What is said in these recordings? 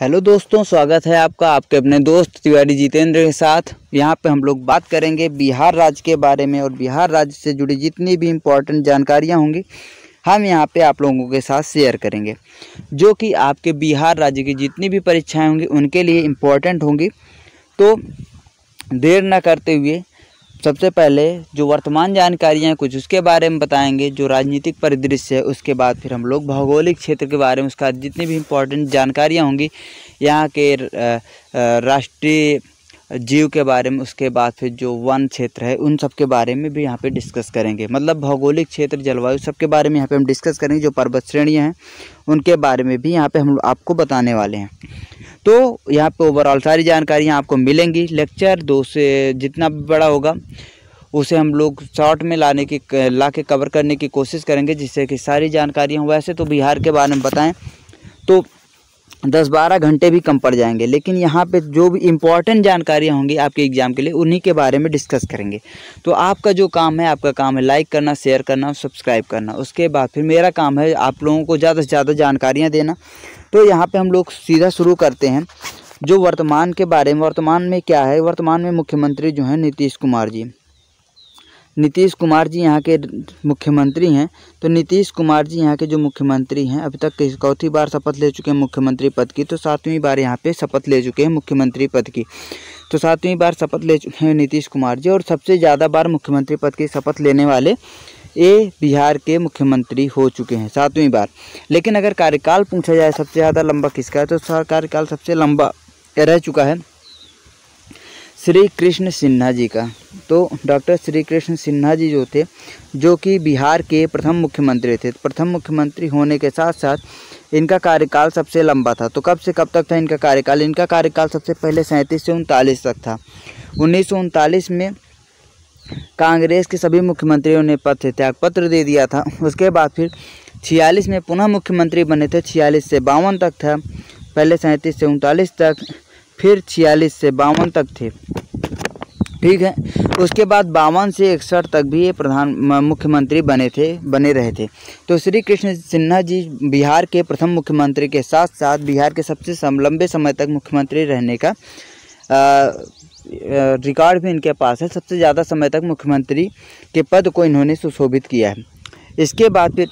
Hello दोस्तों, स्वागत है आपका आपके अपने दोस्त तिवारी जितेंद्र के साथ। यहाँ पे हम लोग बात करेंगे बिहार राज्य के बारे में और बिहार राज्य से जुड़ी जितनी भी इम्पोर्टेंट जानकारियाँ होंगी हम यहाँ पे आप लोगों के साथ शेयर करेंगे, जो कि आपके बिहार राज्य की जितनी भी परीक्षाएं होंगी उनके लिए इम्पोर्टेंट होंगी। तो देर न करते हुए सबसे पहले जो वर्तमान जानकारियाँ हैं कुछ उसके बारे में बताएंगे, जो राजनीतिक परिदृश्य है उसके बाद फिर हम लोग भौगोलिक क्षेत्र के बारे में उसका जितनी भी इम्पोर्टेंट जानकारियाँ होंगी यहाँ के राष्ट्रीय जीव के बारे में, उसके बाद फिर जो वन क्षेत्र है उन सब के बारे में भी यहाँ पे डिस्कस करेंगे। मतलब भौगोलिक क्षेत्र, जलवायु सब के बारे में यहाँ पे हम डिस्कस करेंगे। जो पर्वत श्रेणियाँ हैं उनके बारे में भी यहाँ पे हम आपको बताने वाले हैं। तो यहाँ पे ओवरऑल सारी जानकारियाँ आपको मिलेंगी। लेक्चर 2 से जितना भी बड़ा होगा उसे हम लोग शॉर्ट में ला के कवर करने की कोशिश करेंगे, जिससे कि सारी जानकारियाँ। वैसे तो बिहार के बारे में बताएं तो 10-12 घंटे भी कम पड़ जाएंगे, लेकिन यहाँ पे जो भी इम्पोर्टेंट जानकारियाँ होंगी आपके एग्ज़ाम के लिए उन्हीं के बारे में डिस्कस करेंगे। तो आपका जो काम है, आपका काम है लाइक करना, शेयर करना और सब्सक्राइब करना। उसके बाद फिर मेरा काम है आप लोगों को ज़्यादा से ज़्यादा जानकारियाँ देना। तो यहाँ पे हम लोग सीधा शुरू करते हैं जो वर्तमान के बारे में। वर्तमान में क्या है, वर्तमान में मुख्यमंत्री जो हैं नीतीश कुमार जी यहाँ के मुख्यमंत्री हैं। तो नीतीश कुमार जी यहाँ के जो मुख्यमंत्री हैं, अभी तक चौथी बार शपथ ले चुके हैं मुख्यमंत्री पद की। तो 7वीं बार यहाँ पे शपथ ले चुके हैं मुख्यमंत्री पद की। तो 7वीं बार शपथ ले चुके हैं नीतीश कुमार जी, और सबसे ज़्यादा बार मुख्यमंत्री पद की शपथ लेने वाले ये बिहार के मुख्यमंत्री हो चुके हैं 7वीं बार। लेकिन अगर कार्यकाल पूछा जाए सबसे ज़्यादा लंबा किसका है, तो कार्यकाल सबसे लंबा रह चुका है श्री कृष्ण सिन्हा जी का। तो डॉक्टर श्री कृष्ण सिन्हा जी जो थे, जो कि बिहार के प्रथम मुख्यमंत्री थे। प्रथम मुख्यमंत्री होने के साथ साथ इनका कार्यकाल सबसे लंबा था। तो कब से कब तक था इनका कार्यकाल? इनका कार्यकाल सबसे पहले 37 से 39 तक था। 1939 में कांग्रेस के सभी मुख्यमंत्रियों ने पद से त्यागपत्र दे दिया था। उसके बाद फिर 46 में पुनः मुख्यमंत्री बने थे। 46 से 52 तक था, पहले 37 से 39 तक, फिर 46 से 52 तक थे, ठीक है। उसके बाद 52 से 61 तक भी ये मुख्यमंत्री बने रहे थे। तो श्री कृष्ण सिन्हा जी बिहार के प्रथम मुख्यमंत्री के साथ साथ बिहार के सबसे लंबे समय तक मुख्यमंत्री रहने का रिकॉर्ड भी इनके पास है। सबसे ज़्यादा समय तक मुख्यमंत्री के पद को इन्होंने सुशोभित किया है। इसके बाद फिर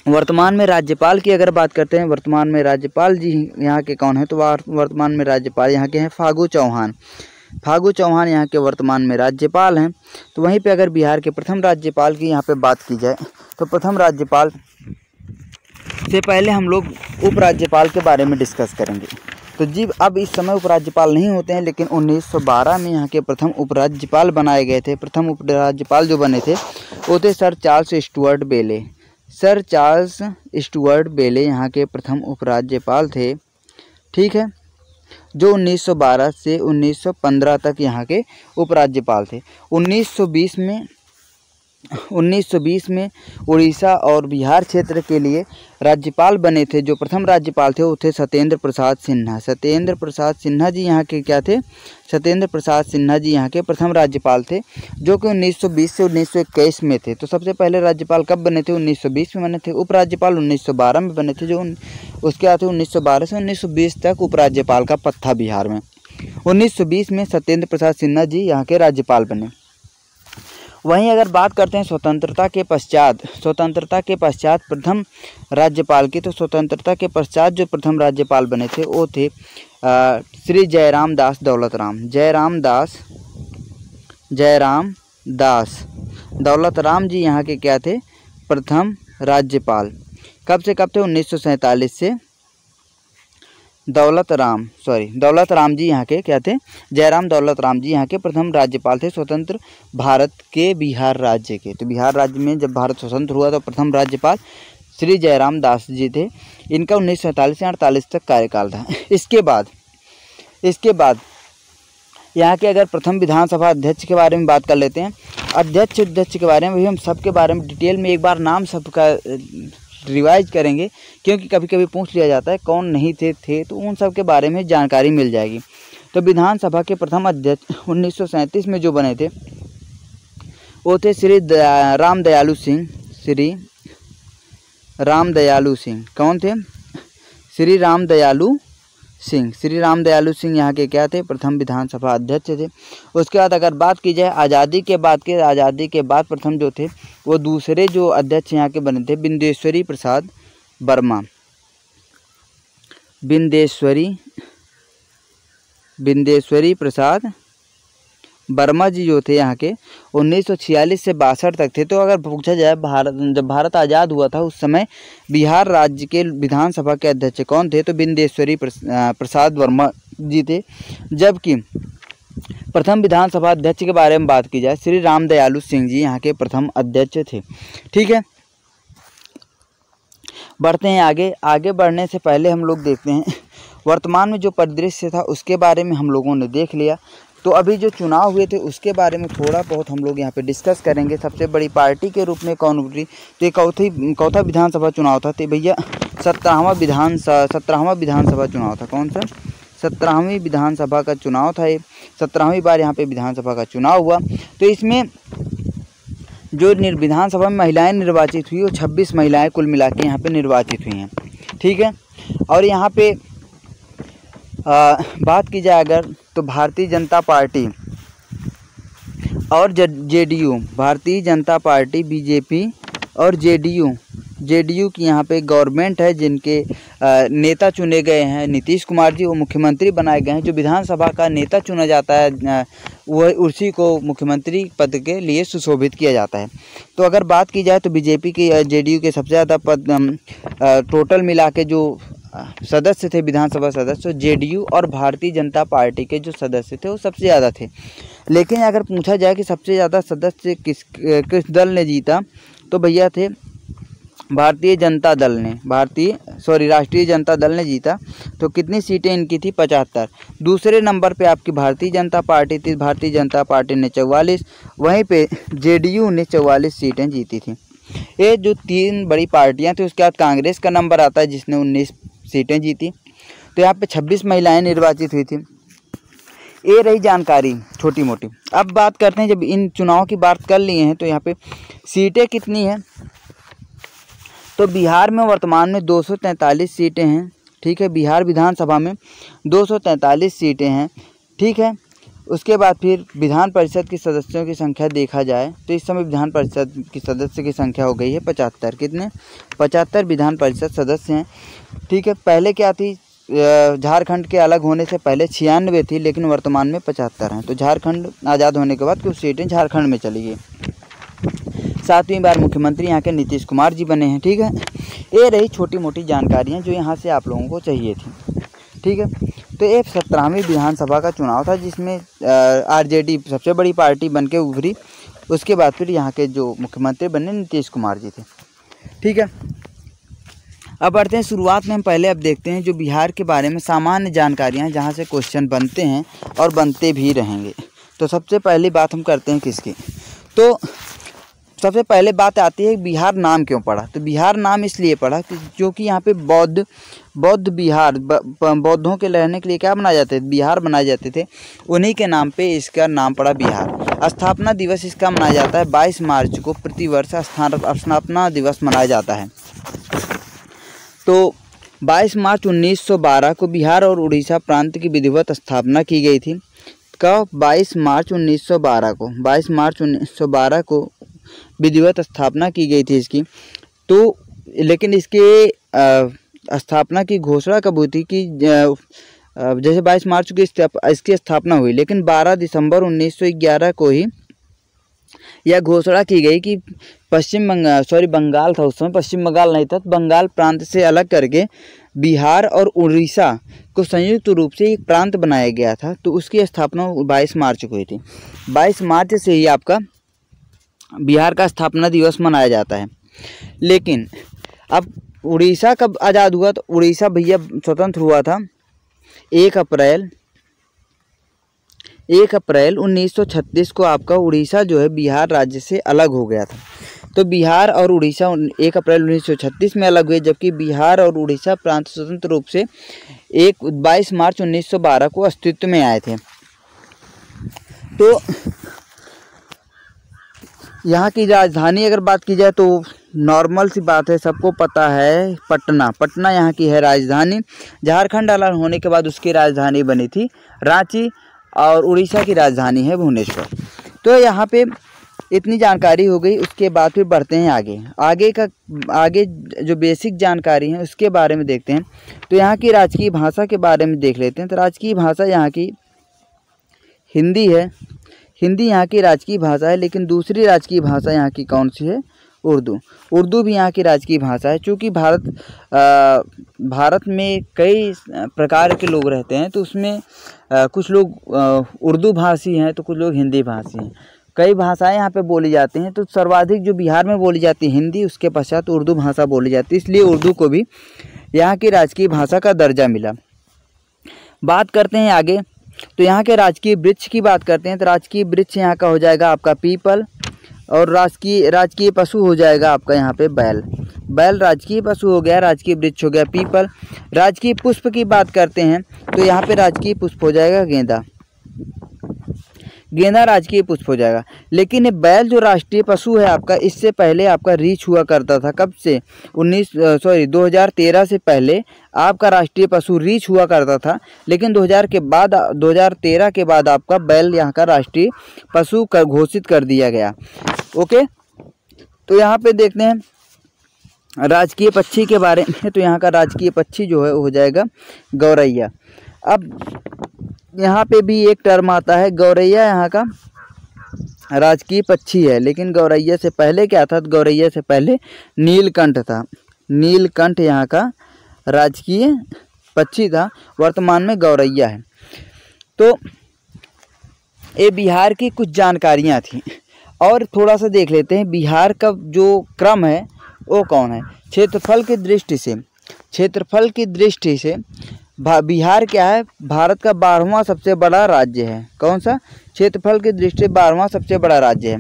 वर्तमान में राज्यपाल की अगर बात करते हैं, वर्तमान में राज्यपाल जी यहाँ के कौन है, तो वर्तमान में राज्यपाल यहाँ के हैं फागू चौहान यहाँ के वर्तमान में राज्यपाल हैं। तो वहीं पे अगर बिहार के प्रथम राज्यपाल की यहाँ पे बात की जाए, तो प्रथम राज्यपाल से पहले हम लोग उपराज्यपाल के बारे में डिस्कस करेंगे। तो जी अब इस समय उपराज्यपाल नहीं होते हैं, लेकिन 1912 में यहाँ के प्रथम उपराज्यपाल बनाए गए थे। प्रथम उपराज्यपाल जो बने थे वो थे सर चार्ल्स स्टुअर्ट बेले यहाँ के प्रथम उपराज्यपाल थे, ठीक है, जो 1912 से 1915 तक यहाँ के उपराज्यपाल थे। 1920 में उड़ीसा और बिहार क्षेत्र के लिए राज्यपाल बने थे। जो प्रथम राज्यपाल थे वो थे सत्येंद्र प्रसाद सिन्हा जी यहाँ के क्या थे, सत्येंद्र प्रसाद सिन्हा जी यहाँ के प्रथम राज्यपाल थे, जो कि 1920 से 1921 में थे। तो सबसे पहले राज्यपाल कब बने थे? 1920 में बने थे। उपराज्यपाल 1912 में बने थे, जो उसके बाद 1912 से 1920 तक उपराज्यपाल का पद था बिहार में। 1920 में सत्येंद्र प्रसाद सिन्हा जी यहाँ के राज्यपाल बने। वहीं अगर बात करते हैं स्वतंत्रता के पश्चात प्रथम राज्यपाल की, तो स्वतंत्रता के पश्चात जो प्रथम राज्यपाल बने थे वो थे श्री जयराम दास दौलतराम जी यहाँ के क्या थे, प्रथम राज्यपाल। कब से कब थे? 1947 से। दौलतराम जी यहाँ के क्या थे, जयराम दौलतराम जी यहाँ के प्रथम राज्यपाल थे स्वतंत्र भारत के बिहार राज्य के। तो बिहार राज्य में जब भारत स्वतंत्र हुआ तो प्रथम राज्यपाल श्री जयराम दास जी थे। इनका 1947 से 48 तक कार्यकाल था। इसके बाद यहाँ के अगर प्रथम विधानसभा अध्यक्ष के बारे में बात कर लेते हैं। अध्यक्ष के बारे में भी हम सबके बारे में डिटेल में एक बार नाम सबका रिवाइज करेंगे, क्योंकि कभी कभी पूछ लिया जाता है कौन नहीं थे, तो उन सब के बारे में जानकारी मिल जाएगी। तो विधानसभा के प्रथम अध्यक्ष 1937 में जो बने थे वो थे श्री राम दयालु सिंह। कौन थे? श्री राम दयालु सिंह, श्री राम दयालु सिंह यहाँ के क्या थे, प्रथम विधानसभा अध्यक्ष थे। उसके बाद अगर बात की जाए आज़ादी के बाद प्रथम जो थे वो दूसरे जो अध्यक्ष यहाँ के बने थे बिंदेश्वरी प्रसाद वर्मा। बिंदेश्वरी प्रसाद वर्मा जी जो थे यहाँ के 1946 से 62 तक थे। तो अगर पूछा जाए जब भारत आज़ाद हुआ था उस समय बिहार राज्य के विधानसभा के अध्यक्ष कौन थे, तो बिंदेश्वरी प्रसाद वर्मा जी थे। जबकि प्रथम विधानसभा अध्यक्ष के बारे में बात की जाए श्री राम दयालु सिंह जी यहाँ के प्रथम अध्यक्ष थे। ठीक है, बढ़ते हैं आगे। आगे बढ़ने से पहले हम लोग देखते हैं वर्तमान में जो परिदृश्य था उसके बारे में हम लोगों ने देख लिया। तो अभी जो चुनाव हुए थे उसके बारे में थोड़ा बहुत हम लोग यहाँ पे डिस्कस करेंगे। सबसे बड़ी पार्टी के रूप में कौन उभरी, तो ये चौथा विधानसभा चुनाव था। तो भैया 17वां विधानसभा चुनाव था। कौन सा? 17वीं विधानसभा का चुनाव था। ये 17वीं बार यहाँ पे विधानसभा का चुनाव हुआ। तो इसमें जो विधानसभा में महिलाएँ निर्वाचित हुई वो 26 महिलाएँ कुल मिला के यहाँ पर निर्वाचित हुई हैं। ठीक है, और यहाँ पे बात की जाए अगर तो भारतीय जनता पार्टी और JDU, Bharatiya Janata party BJP और जेडीयू की यहाँ पे गवर्नमेंट है, जिनके नेता चुने गए हैं नीतीश कुमार जी, वो मुख्यमंत्री बनाए गए हैं। जो विधानसभा का नेता चुना जाता है वह उसी को मुख्यमंत्री पद के लिए सुशोभित किया जाता है। तो अगर बात की जाए तो बीजेपी की जेडीयू के सबसे ज़्यादा पद टोटल मिला के जो सदस्य थे विधानसभा सदस्य, जेडीयू और भारतीय जनता पार्टी के जो सदस्य थे वो सबसे ज़्यादा थे। लेकिन अगर पूछा जाए कि सबसे ज़्यादा सदस्य किस दल ने जीता, तो भैया थे राष्ट्रीय जनता दल ने जीता। तो कितनी सीटें इनकी थी? 75। दूसरे नंबर पे आपकी भारतीय जनता पार्टी थी, भारतीय जनता पार्टी ने 44, वहीं पे जेडीयू ने 44 सीटें जीती थी। ये जो तीन बड़ी पार्टियां थी। उसके बाद कांग्रेस का नंबर आता है जिसने 19 सीटें जीती। तो यहाँ पे 26 महिलाएं निर्वाचित हुई थी। ये रही जानकारी छोटी मोटी। अब बात करते हैं, जब इन चुनाव की बात कर लिए हैं तो यहाँ पे सीटें कितनी हैं, तो बिहार में वर्तमान में 243 सीटें हैं। ठीक है, बिहार विधानसभा में 243 सीटें हैं। ठीक है, उसके बाद फिर विधान परिषद की सदस्यों की संख्या देखा जाए तो इस समय विधान परिषद की सदस्य की संख्या हो गई है 75। कितने? 75 विधान परिषद सदस्य हैं। ठीक है, पहले क्या थी, झारखंड के अलग होने से पहले 96 थी, लेकिन वर्तमान में 75 हैं। तो झारखंड आज़ाद होने के बाद कुछ सीटें झारखंड में चली गई। 7वीं बार मुख्यमंत्री यहाँ के नीतीश कुमार जी बने हैं। ठीक है, ये रही छोटी मोटी जानकारियाँ जो यहाँ से आप लोगों को चाहिए थी। ठीक है, तो ये 17वीं विधानसभा का चुनाव था जिसमें आरजेडी सबसे बड़ी पार्टी बन के उभरी। उसके बाद फिर यहाँ के जो मुख्यमंत्री बने नीतीश कुमार जी थे। ठीक है, अब बढ़ते हैं शुरुआत में। हम पहले अब देखते हैं जो बिहार के बारे में सामान्य जानकारियाँ जहाँ से क्वेश्चन बनते हैं और बनते भी रहेंगे। तो सबसे पहली बात हम करते हैं किसकी, तो सबसे पहले बात आती है बिहार नाम क्यों पड़ा। तो बिहार नाम इसलिए पड़ा जो कि यहाँ पे बौद्ध बिहार, बौद्धों के रहने के लिए क्या बनाए जाते थे, बिहार बनाए जाते थे। उन्हीं के नाम पे इसका नाम पड़ा बिहार। स्थापना दिवस इसका मनाया जाता है 22 मार्च को, प्रतिवर्ष स्थापना दिवस मनाया जाता है। तो 22 मार्च 1912 को बिहार और उड़ीसा प्रांत की विधिवत स्थापना की गई थी। कब? 22 मार्च 1912 को विधिवत स्थापना की गई थी इसकी। तो लेकिन इसके स्थापना की घोषणा कब हुई थी कि जैसे 22 मार्च को इसकी स्थापना हुई, लेकिन 12 दिसंबर 1911 को ही यह घोषणा की गई कि बंगाल था उस समय, पश्चिम बंगाल नहीं था, बंगाल प्रांत से अलग करके बिहार और उड़ीसा को संयुक्त रूप से एक प्रांत बनाया गया था। तो उसकी स्थापना 22 मार्च को हुई थी। 22 मार्च से ही आपका बिहार का स्थापना दिवस मनाया जाता है। लेकिन अब उड़ीसा कब आज़ाद हुआ, तो उड़ीसा भैया स्वतंत्र हुआ था 1 अप्रैल 1936 को। आपका उड़ीसा जो है बिहार राज्य से अलग हो गया था। तो बिहार और उड़ीसा 1 अप्रैल 1936 में अलग हुए, जबकि बिहार और उड़ीसा प्रांत स्वतंत्र रूप से 22 मार्च 1912 को अस्तित्व में आए थे। तो यहाँ की राजधानी अगर बात की जाए तो नॉर्मल सी बात है, सबको पता है, पटना यहाँ की है राजधानी। झारखंड अलग होने के बाद उसकी राजधानी बनी थी रांची और उड़ीसा की राजधानी है भुवनेश्वर। तो यहाँ पे इतनी जानकारी हो गई। उसके बाद फिर बढ़ते हैं आगे जो बेसिक जानकारी है उसके बारे में देखते हैं। तो यहाँ की राजकीय भाषा के बारे में देख लेते हैं। तो राजकीय भाषा यहाँ की हिंदी है। हिंदी यहाँ की राजकीय भाषा है, लेकिन दूसरी राजकीय भाषा यहाँ की कौन सी है? उर्दू भी यहाँ की राजकीय भाषा है। चूँकि भारत में कई प्रकार के लोग रहते हैं, तो उसमें कुछ लोग उर्दू भाषी हैं तो कुछ लोग हिंदी भाषी हैं। कई भाषाएं यहाँ पे बोली जाती हैं, तो सर्वाधिक जो बिहार में बोली जाती है हिंदी, उसके पश्चात उर्दू भाषा बोली जाती है, इसलिए उर्दू को भी यहाँ की राजकीय भाषा का दर्जा मिला। बात करते हैं आगे। तो यहाँ के राजकीय वृक्ष की बात करते हैं। तो राजकीय वृक्ष यहाँ का हो जाएगा आपका पीपल, और राजकीय पशु हो जाएगा आपका यहाँ पे बैल राजकीय पशु हो गया, राजकीय वृक्ष हो गया पीपल। राजकीय पुष्प की बात करते हैं तो यहाँ पे राजकीय पुष्प हो जाएगा गेंदा राजकीय पुष्प हो जाएगा। लेकिन ये बैल जो राष्ट्रीय पशु है आपका, इससे पहले आपका रीछ हुआ करता था। कब से? 2013 से पहले आपका राष्ट्रीय पशु रीछ हुआ करता था, लेकिन 2013 के बाद आपका बैल यहाँ का राष्ट्रीय पशु घोषित कर दिया गया। ओके, तो यहाँ पे देखते हैं राजकीय पक्षी के बारे में। तो यहाँ का राजकीय पक्षी जो है वो हो जाएगा गौरैया। अब यहाँ पे भी एक टर्म आता है गौरैया, यहाँ का राजकीय पक्षी है, लेकिन गौरैया से पहले क्या था? गौरैया से पहले नीलकंठ था। नीलकंठ यहाँ का राजकीय पक्षी था, वर्तमान में गौरैया है। तो ये बिहार की कुछ जानकारियाँ थी, और थोड़ा सा देख लेते हैं बिहार का जो क्रम है वो कौन है। क्षेत्रफल की दृष्टि से बिहार क्या है? भारत का 12वां सबसे बड़ा राज्य है। कौन सा? क्षेत्रफल की दृष्टि से 12वां सबसे बड़ा राज्य है।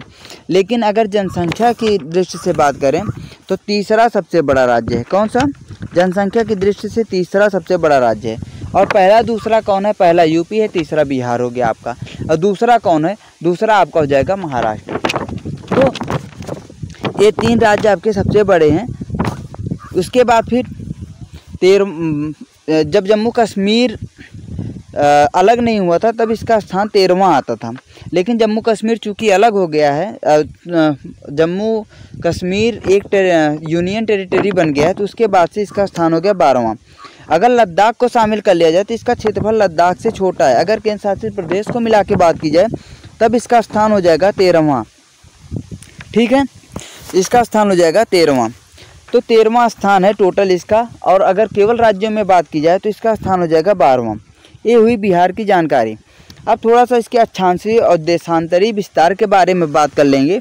लेकिन अगर जनसंख्या की दृष्टि से बात करें तो तीसरा सबसे बड़ा राज्य है। कौन सा? जनसंख्या की दृष्टि से तीसरा सबसे बड़ा राज्य है। और पहला दूसरा कौन है? पहला यूपी है, तीसरा बिहार हो गया आपका। और दूसरा कौन है? दूसरा आपका हो जाएगा महाराष्ट्र। तो ये 3 राज्य आपके सबसे बड़े हैं। उसके बाद फिर जब जम्मू कश्मीर अलग नहीं हुआ था तब इसका स्थान 13वां आता था। लेकिन जम्मू कश्मीर चूँकि अलग हो गया है, जम्मू कश्मीर एक यूनियन टेरिटरी बन गया है, तो उसके बाद से इसका स्थान हो गया 12वां। अगर लद्दाख को शामिल कर लिया जाए तो इसका क्षेत्रफल लद्दाख से छोटा है। अगर केंद्र शासित प्रदेश को मिला के बात की जाए तब इसका स्थान हो जाएगा 13वां। ठीक है, इसका स्थान हो जाएगा 13वां। तो 13वां स्थान है टोटल इसका। और अगर केवल राज्यों में बात की जाए तो इसका स्थान हो जाएगा 12वां। ये हुई बिहार की जानकारी। अब थोड़ा सा इसके अक्षांशीय और देशांतरी विस्तार के बारे में बात कर लेंगे।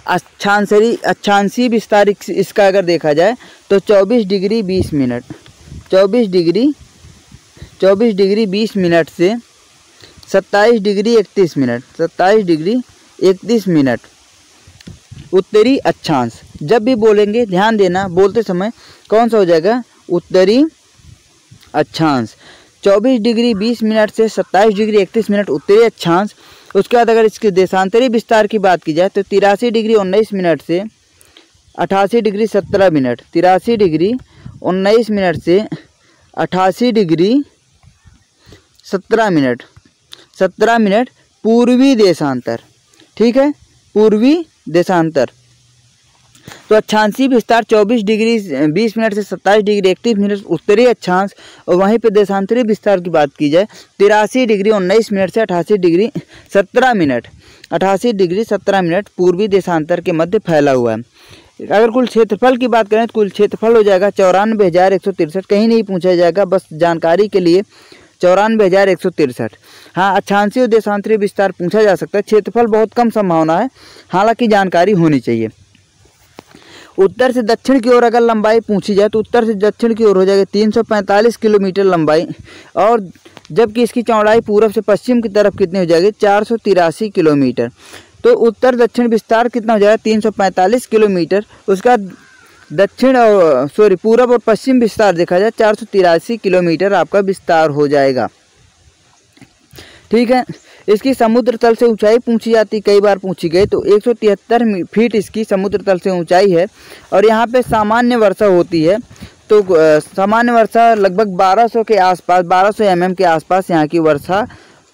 अक्षांशीय विस्तार इसका अगर देखा जाए तो 24 डिग्री 20 मिनट 24 डिग्री 20 मिनट से 27 डिग्री 31 मिनट 27 डिग्री 31 मिनट उत्तरी अक्षांश। जब भी बोलेंगे ध्यान देना, बोलते समय कौन सा हो जाएगा? उत्तरी अक्षांश। 24 डिग्री 20 मिनट से 27 डिग्री 31 मिनट उत्तरी अक्षांश। उसके बाद अगर इसके देशांतरी विस्तार की बात की जाए तो 83 डिग्री 19 मिनट से 88 डिग्री 17 मिनट 83 डिग्री 19 मिनट से 88 डिग्री 17 मिनट पूर्वी देशांतर। ठीक है, पूर्वी देशांतर। तो अक्षांशीय विस्तार 24 डिग्री 20 मिनट से 27 डिग्री 31 मिनट उत्तरी अक्षांश। और वहीं पे देशांतरी विस्तार की बात की जाए 83 डिग्री 19 मिनट से 88 डिग्री 17 मिनट पूर्वी देशांतर के मध्य फैला हुआ है। अगर कुल क्षेत्रफल की बात करें तो कुल क्षेत्रफल हो जाएगा 94,163। कहीं नहीं पूछा जाएगा, बस जानकारी के लिए 94,163। हाँ, अक्षांशीय और देशांतरी विस्तार पूछा जा सकता है। क्षेत्रफल बहुत कम संभावना है, हालांकि जानकारी होनी चाहिए। उत्तर से दक्षिण की ओर अगर लंबाई पूछी जाए तो उत्तर से दक्षिण की ओर हो जाएगा 345 किलोमीटर लंबाई। और जबकि इसकी चौड़ाई पूर्व से पश्चिम की तरफ कितनी हो जाएगी? 483 किलोमीटर। तो उत्तर दक्षिण विस्तार कितना हो जाएगा? 345 किलोमीटर। उसका पूरब और पश्चिम विस्तार देखा जाए 483 किलोमीटर आपका विस्तार हो जाएगा। ठीक है, इसकी समुद्र तल से ऊंचाई पूछी जाती, कई बार पूछी गई, तो 173 फीट इसकी समुद्र तल से ऊंचाई है। और यहाँ पे सामान्य वर्षा होती है, तो सामान्य वर्षा लगभग 1200 के आसपास, 1200 mm के आसपास यहाँ की वर्षा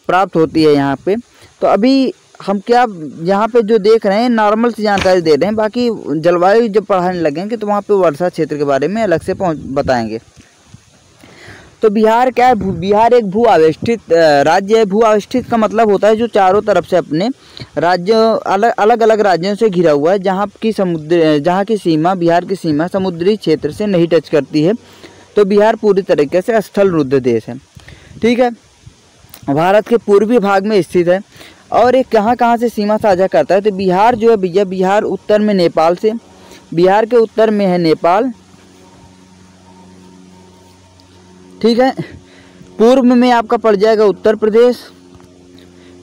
प्राप्त होती है यहाँ पे। तो अभी हम क्या यहाँ पे जो देख रहे हैं नॉर्मल सी जानकारी दे रहे हैं, बाकी जलवायु जब पढ़ाने लगेंगे तो वहाँ पे वर्षा क्षेत्र के बारे में अलग से बताएंगे। तो बिहार क्या है? बिहार एक भू आवेष्टित राज्य है। भू आवेष्टित का मतलब होता है जो चारों तरफ से अपने राज्य अलग अलग राज्यों से घिरा हुआ है, जहाँ की सीमा, बिहार की सीमा समुद्री क्षेत्र से नहीं टच करती है। तो बिहार पूरी तरीके से स्थल रुद्ध देश है, ठीक है। भारत के पूर्वी भाग में स्थित है। और ये कहाँ से सीमा साझा करता है? तो बिहार जो है भैया, बिहार उत्तर में नेपाल से, बिहार के उत्तर में है नेपाल, ठीक है। पूर्व में आपका पड़ जाएगा उत्तर प्रदेश,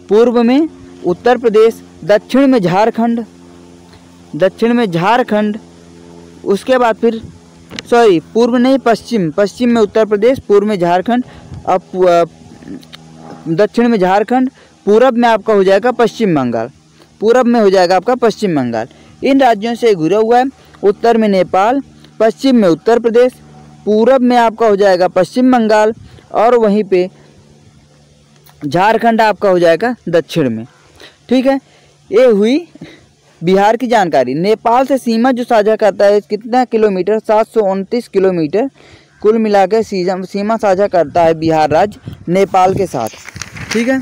पूर्व में उत्तर प्रदेश, दक्षिण में झारखंड, दक्षिण में झारखंड, उसके बाद फिर पूर्व नहीं, पश्चिम, पश्चिम में उत्तर प्रदेश, पूर्व में झारखंड, अब दक्षिण में झारखंड, पूरब में आपका हो जाएगा पश्चिम बंगाल, पूरब में हो जाएगा आपका पश्चिम बंगाल। इन राज्यों से घिरा हुआ है। उत्तर में नेपाल, पश्चिम में उत्तर प्रदेश, पूरब में आपका हो जाएगा पश्चिम बंगाल, और वहीं पे झारखंड आपका हो जाएगा दक्षिण में, ठीक है। ये हुई बिहार की जानकारी। नेपाल से सीमा जो साझा करता है कितना किलोमीटर? 729 किलोमीटर कुल मिलाकर सीमा साझा करता है बिहार राज्य नेपाल के साथ, ठीक है।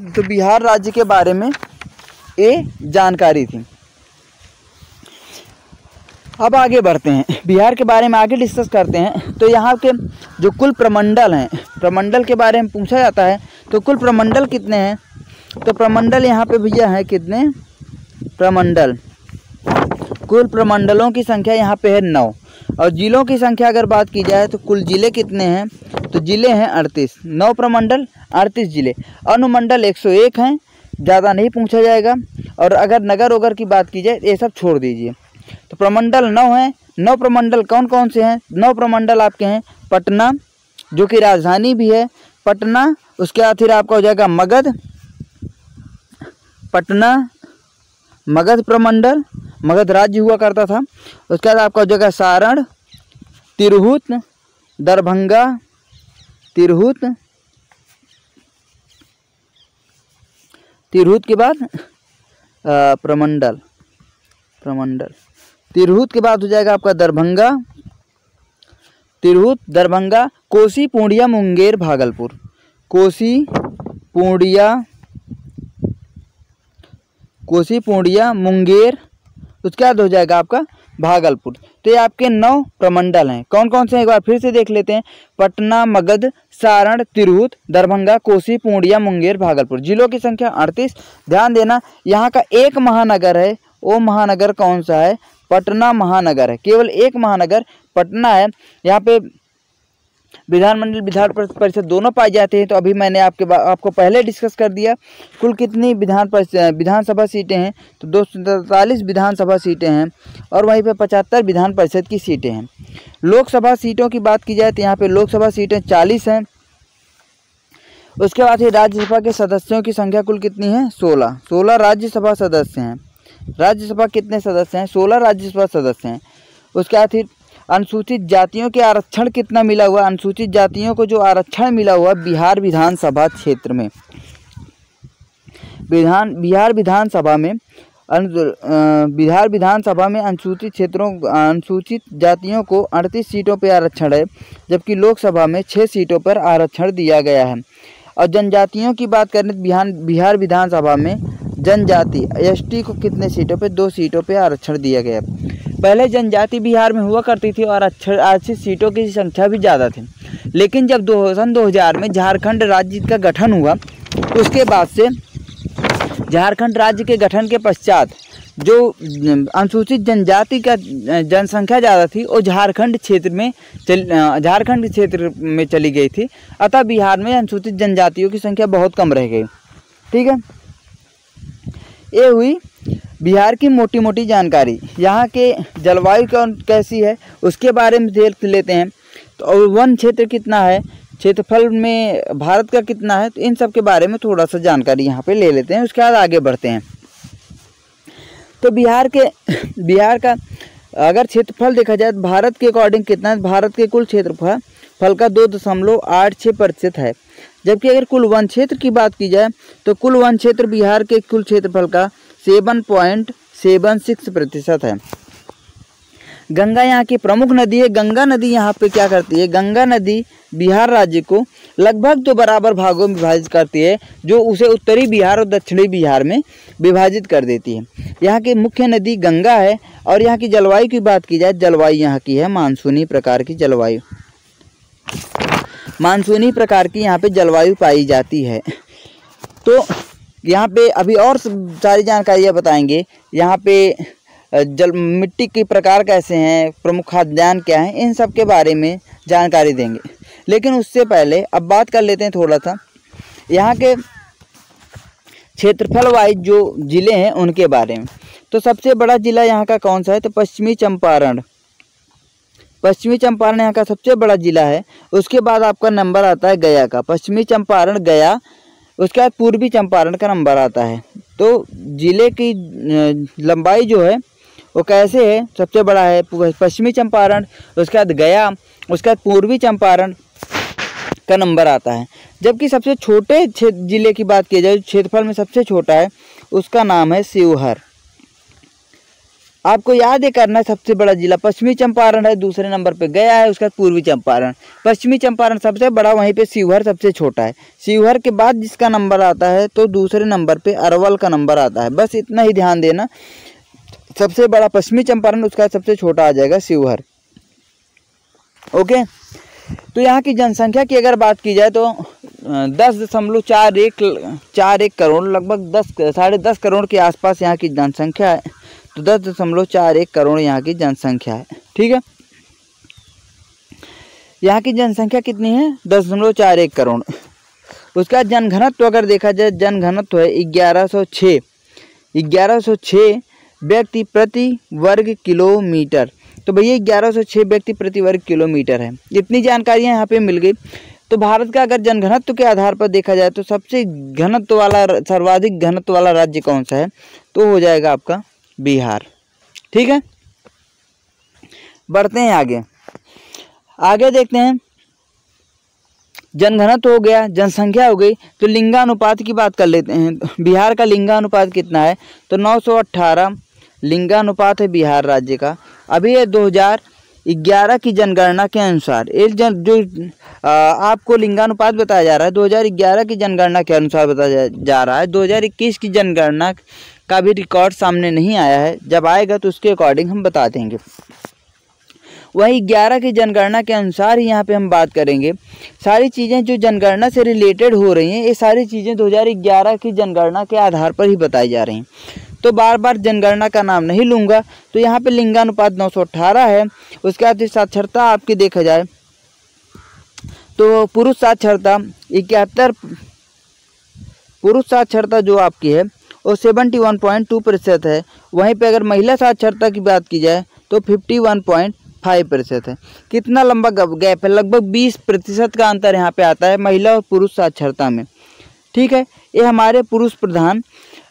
तो बिहार राज्य के बारे में ये जानकारी थी। अब आगे बढ़ते हैं, बिहार के बारे में आगे डिस्कस करते हैं। तो यहाँ के जो कुल प्रमंडल हैं, प्रमंडल के बारे में पूछा जाता है। तो कुल प्रमंडल कितने हैं? तो प्रमंडल यहाँ पे भैया है कितने प्रमंडल? कुल प्रमंडलों की संख्या यहाँ पे है 9। और जिलों की संख्या अगर बात की जाए तो कुल जिले कितने हैं? तो जिले हैं 38, 9 प्रमंडल 38 जिले। अनुमंडल 101 हैं, ज़्यादा नहीं पूछा जाएगा। और अगर नगर वगर की बात की जाए ये सब छोड़ दीजिए। तो प्रमंडल 9 हैं। 9 प्रमंडल कौन कौन से हैं? 9 प्रमंडल आपके हैं पटना, जो कि राजधानी भी है पटना, उसके बाद फिर आपका हो जाएगा मगध, पटना मगध प्रमंडल, मगध राज्य हुआ करता था। उसके बाद आपका हो जाएगा सारण, तिरहुत, दरभंगा, तिरहुत के बाद प्रमंडल, तिरहुत के बाद हो जाएगा आपका दरभंगा, तिरहुत, दरभंगा, कोसी, पूर्णिया, मुंगेर, भागलपुर, कोसी, पूर्णिया, मुंगेर, उसके बाद हो जाएगा आपका भागलपुर। तो ये आपके 9 प्रमंडल हैं। कौन कौन से हैं एक बार फिर से देख लेते हैं? पटना, मगध, सारण, तिरहुत, दरभंगा, कोसी, पूर्णिया, मुंगेर, भागलपुर। जिलों की संख्या 38। ध्यान देना, यहाँ का एक महानगर है, वो महानगर कौन सा है? पटना महानगर है। केवल एक महानगर पटना है। यहाँ पे विधानमंडल, विधान परिषद दोनों पाए जाते हैं। तो अभी मैंने आपको पहले डिस्कस कर दिया कुल कितनी विधानसभा सीटें हैं। तो 243 विधानसभा सीटें हैं, और वहीं पे 75 विधान परिषद की सीटें हैं। लोकसभा सीटों की बात की जाए तो यहाँ पे लोकसभा सीटें 40 हैं। उसके बाद ही राज्यसभा के सदस्यों की संख्या कुल कितनी है? 16 राज्यसभा सदस्य हैं। राज्यसभा कितने सदस्य हैं? 16 राज्यसभा सदस्य हैं। उसके बाद फिर अनुसूचित जातियों के आरक्षण कितना मिला हुआ? अनुसूचित जातियों को जो आरक्षण मिला हुआ बिहार विधानसभा क्षेत्र में, बिहार विधानसभा में अनुसूचित जातियों को 38 सीटों पर आरक्षण है, जबकि लोकसभा में 6 सीटों पर आरक्षण दिया गया है। और जनजातियों की बात करें तो बिहार विधानसभा में जनजाति एसटी को कितने सीटों पे? 2 सीटों पे आरक्षण दिया गया। पहले जनजाति बिहार में हुआ करती थी और आरक्षित सीटों की संख्या भी ज़्यादा थी, लेकिन जब 2000 में झारखंड राज्य का गठन हुआ, उसके बाद से झारखंड राज्य के गठन के पश्चात जो अनुसूचित जनजाति का जनसंख्या ज़्यादा थी वो झारखंड क्षेत्र में चली गई थी। अतः बिहार में अनुसूचित जनजातियों की संख्या बहुत कम रह गई। ठीक है, ये हुई बिहार की मोटी मोटी जानकारी। यहाँ के जलवायु कैसी है उसके बारे में देख लेते हैं। तो वन क्षेत्र कितना है? क्षेत्रफल में भारत का कितना है, तो इन सब के बारे में थोड़ा सा जानकारी यहाँ पे ले लेते हैं, उसके बाद आगे बढ़ते हैं। तो बिहार का अगर क्षेत्रफल देखा जाए तो भारत के अकॉर्डिंग कितना है, भारत के कुल क्षेत्रफल का 2.86% है। जबकि अगर कुल वन क्षेत्र की बात की जाए तो कुल वन क्षेत्र बिहार के कुल क्षेत्रफल का 7.76% है। गंगा यहाँ की प्रमुख नदी है। गंगा नदी यहाँ पे क्या करती है, गंगा नदी बिहार राज्य को लगभग तो बराबर भागों में विभाजित करती है, जो उसे उत्तरी बिहार और दक्षिणी बिहार में विभाजित कर देती है। यहाँ की मुख्य नदी गंगा है। और यहाँ की जलवायु की बात की जाए, जलवायु यहाँ की है मानसूनी प्रकार की जलवायु, मानसूनी प्रकार की यहाँ पे जलवायु पाई जाती है। तो यहाँ पे अभी और सारी जानकारियाँ बताएंगे। यहाँ पे मिट्टी के प्रकार कैसे हैं, प्रमुख खाद्यान्न क्या हैं, इन सब के बारे में जानकारी देंगे। लेकिन उससे पहले अब बात कर लेते हैं थोड़ा सा यहाँ के क्षेत्रफल वाइज जो ज़िले हैं उनके बारे में। तो सबसे बड़ा ज़िला यहाँ का कौन सा है, तो पश्चिमी चंपारण। पश्चिमी चंपारण यहाँ का सबसे बड़ा ज़िला है। उसके बाद आपका नंबर आता है गया का, पश्चिमी चंपारण गया, उसके बाद पूर्वी चंपारण का नंबर आता है। तो ज़िले की लंबाई जो है वो कैसे है, सबसे बड़ा है पश्चिमी चंपारण, उसके बाद गया, उसके बाद पूर्वी चंपारण का नंबर आता है। जबकि सबसे छोटे ज़िले की बात की जाए, क्षेत्रफल में सबसे छोटा है, उसका नाम है शिवहर। आपको याद है करना है, सबसे बड़ा जिला पश्चिमी चंपारण है, दूसरे नंबर पे गया है, उसका पूर्वी चंपारण। पश्चिमी चंपारण सबसे बड़ा, वहीं पे शिवहर सबसे छोटा है। शिवहर के बाद जिसका नंबर आता है तो दूसरे नंबर पे अरवल का नंबर आता है। बस इतना ही ध्यान देना, सबसे बड़ा पश्चिमी चंपारण, उसका सबसे छोटा आ जाएगा शिवहर। ओके, तो यहाँ की जनसंख्या की अगर बात की जाए तो 10.41 करोड़, लगभग 10-10.5 करोड़ के आसपास यहाँ की जनसंख्या है। तो 10.41 करोड़ यहाँ की जनसंख्या है। ठीक है, यहाँ की जनसंख्या कितनी है, 10.41 करोड़। उसका जनघनत्व अगर देखा जाए, जनघनत्व है 1106 व्यक्ति प्रति वर्ग किलोमीटर। तो भैया 1106 व्यक्ति प्रति वर्ग किलोमीटर है। इतनी जानकारियाँ यहाँ पे मिल गई। तो भारत का अगर जनघनत्व के आधार पर देखा जाए तो सबसे घनत्व वाला, सर्वाधिक घनत्व वाला राज्य कौन सा है, तो हो जाएगा आपका बिहार। ठीक है, बढ़ते हैं आगे। आगे देखते हैं, जनघनत्व हो गया, जनसंख्या हो गई, तो लिंगानुपात की बात कर लेते हैं। बिहार का लिंगानुपात कितना है, तो 918 लिंगानुपात है बिहार राज्य का। अभी ये 2011 की जनगणना के अनुसार, आपको लिंगानुपात बताया जा रहा है 2011 की जनगणना के अनुसार बताया जा रहा है। 2021 की जनगणना का भी रिकॉर्ड सामने नहीं आया है, जब आएगा तो उसके अकॉर्डिंग हम बता देंगे। वही 11 की जनगणना के अनुसार ही यहाँ पे हम बात करेंगे। सारी चीज़ें जो जनगणना से रिलेटेड हो रही हैं, ये सारी चीज़ें 2011 की जनगणना के आधार पर ही बताई जा रही हैं। तो बार बार जनगणना का नाम नहीं लूँगा। तो यहाँ पे लिंगानुपात 918 है। उसके बाद साक्षरता आपकी देखा जाए तो पुरुष साक्षरता 71, पुरुष साक्षरता जो आपकी है वो 71.2% है। वहीं पे अगर महिला साक्षरता की बात की जाए तो 51.5% है। कितना लंबा गैप है, लगभग 20% का अंतर यहाँ पे आता है महिला और पुरुष साक्षरता में। ठीक है, ये हमारे पुरुष प्रधान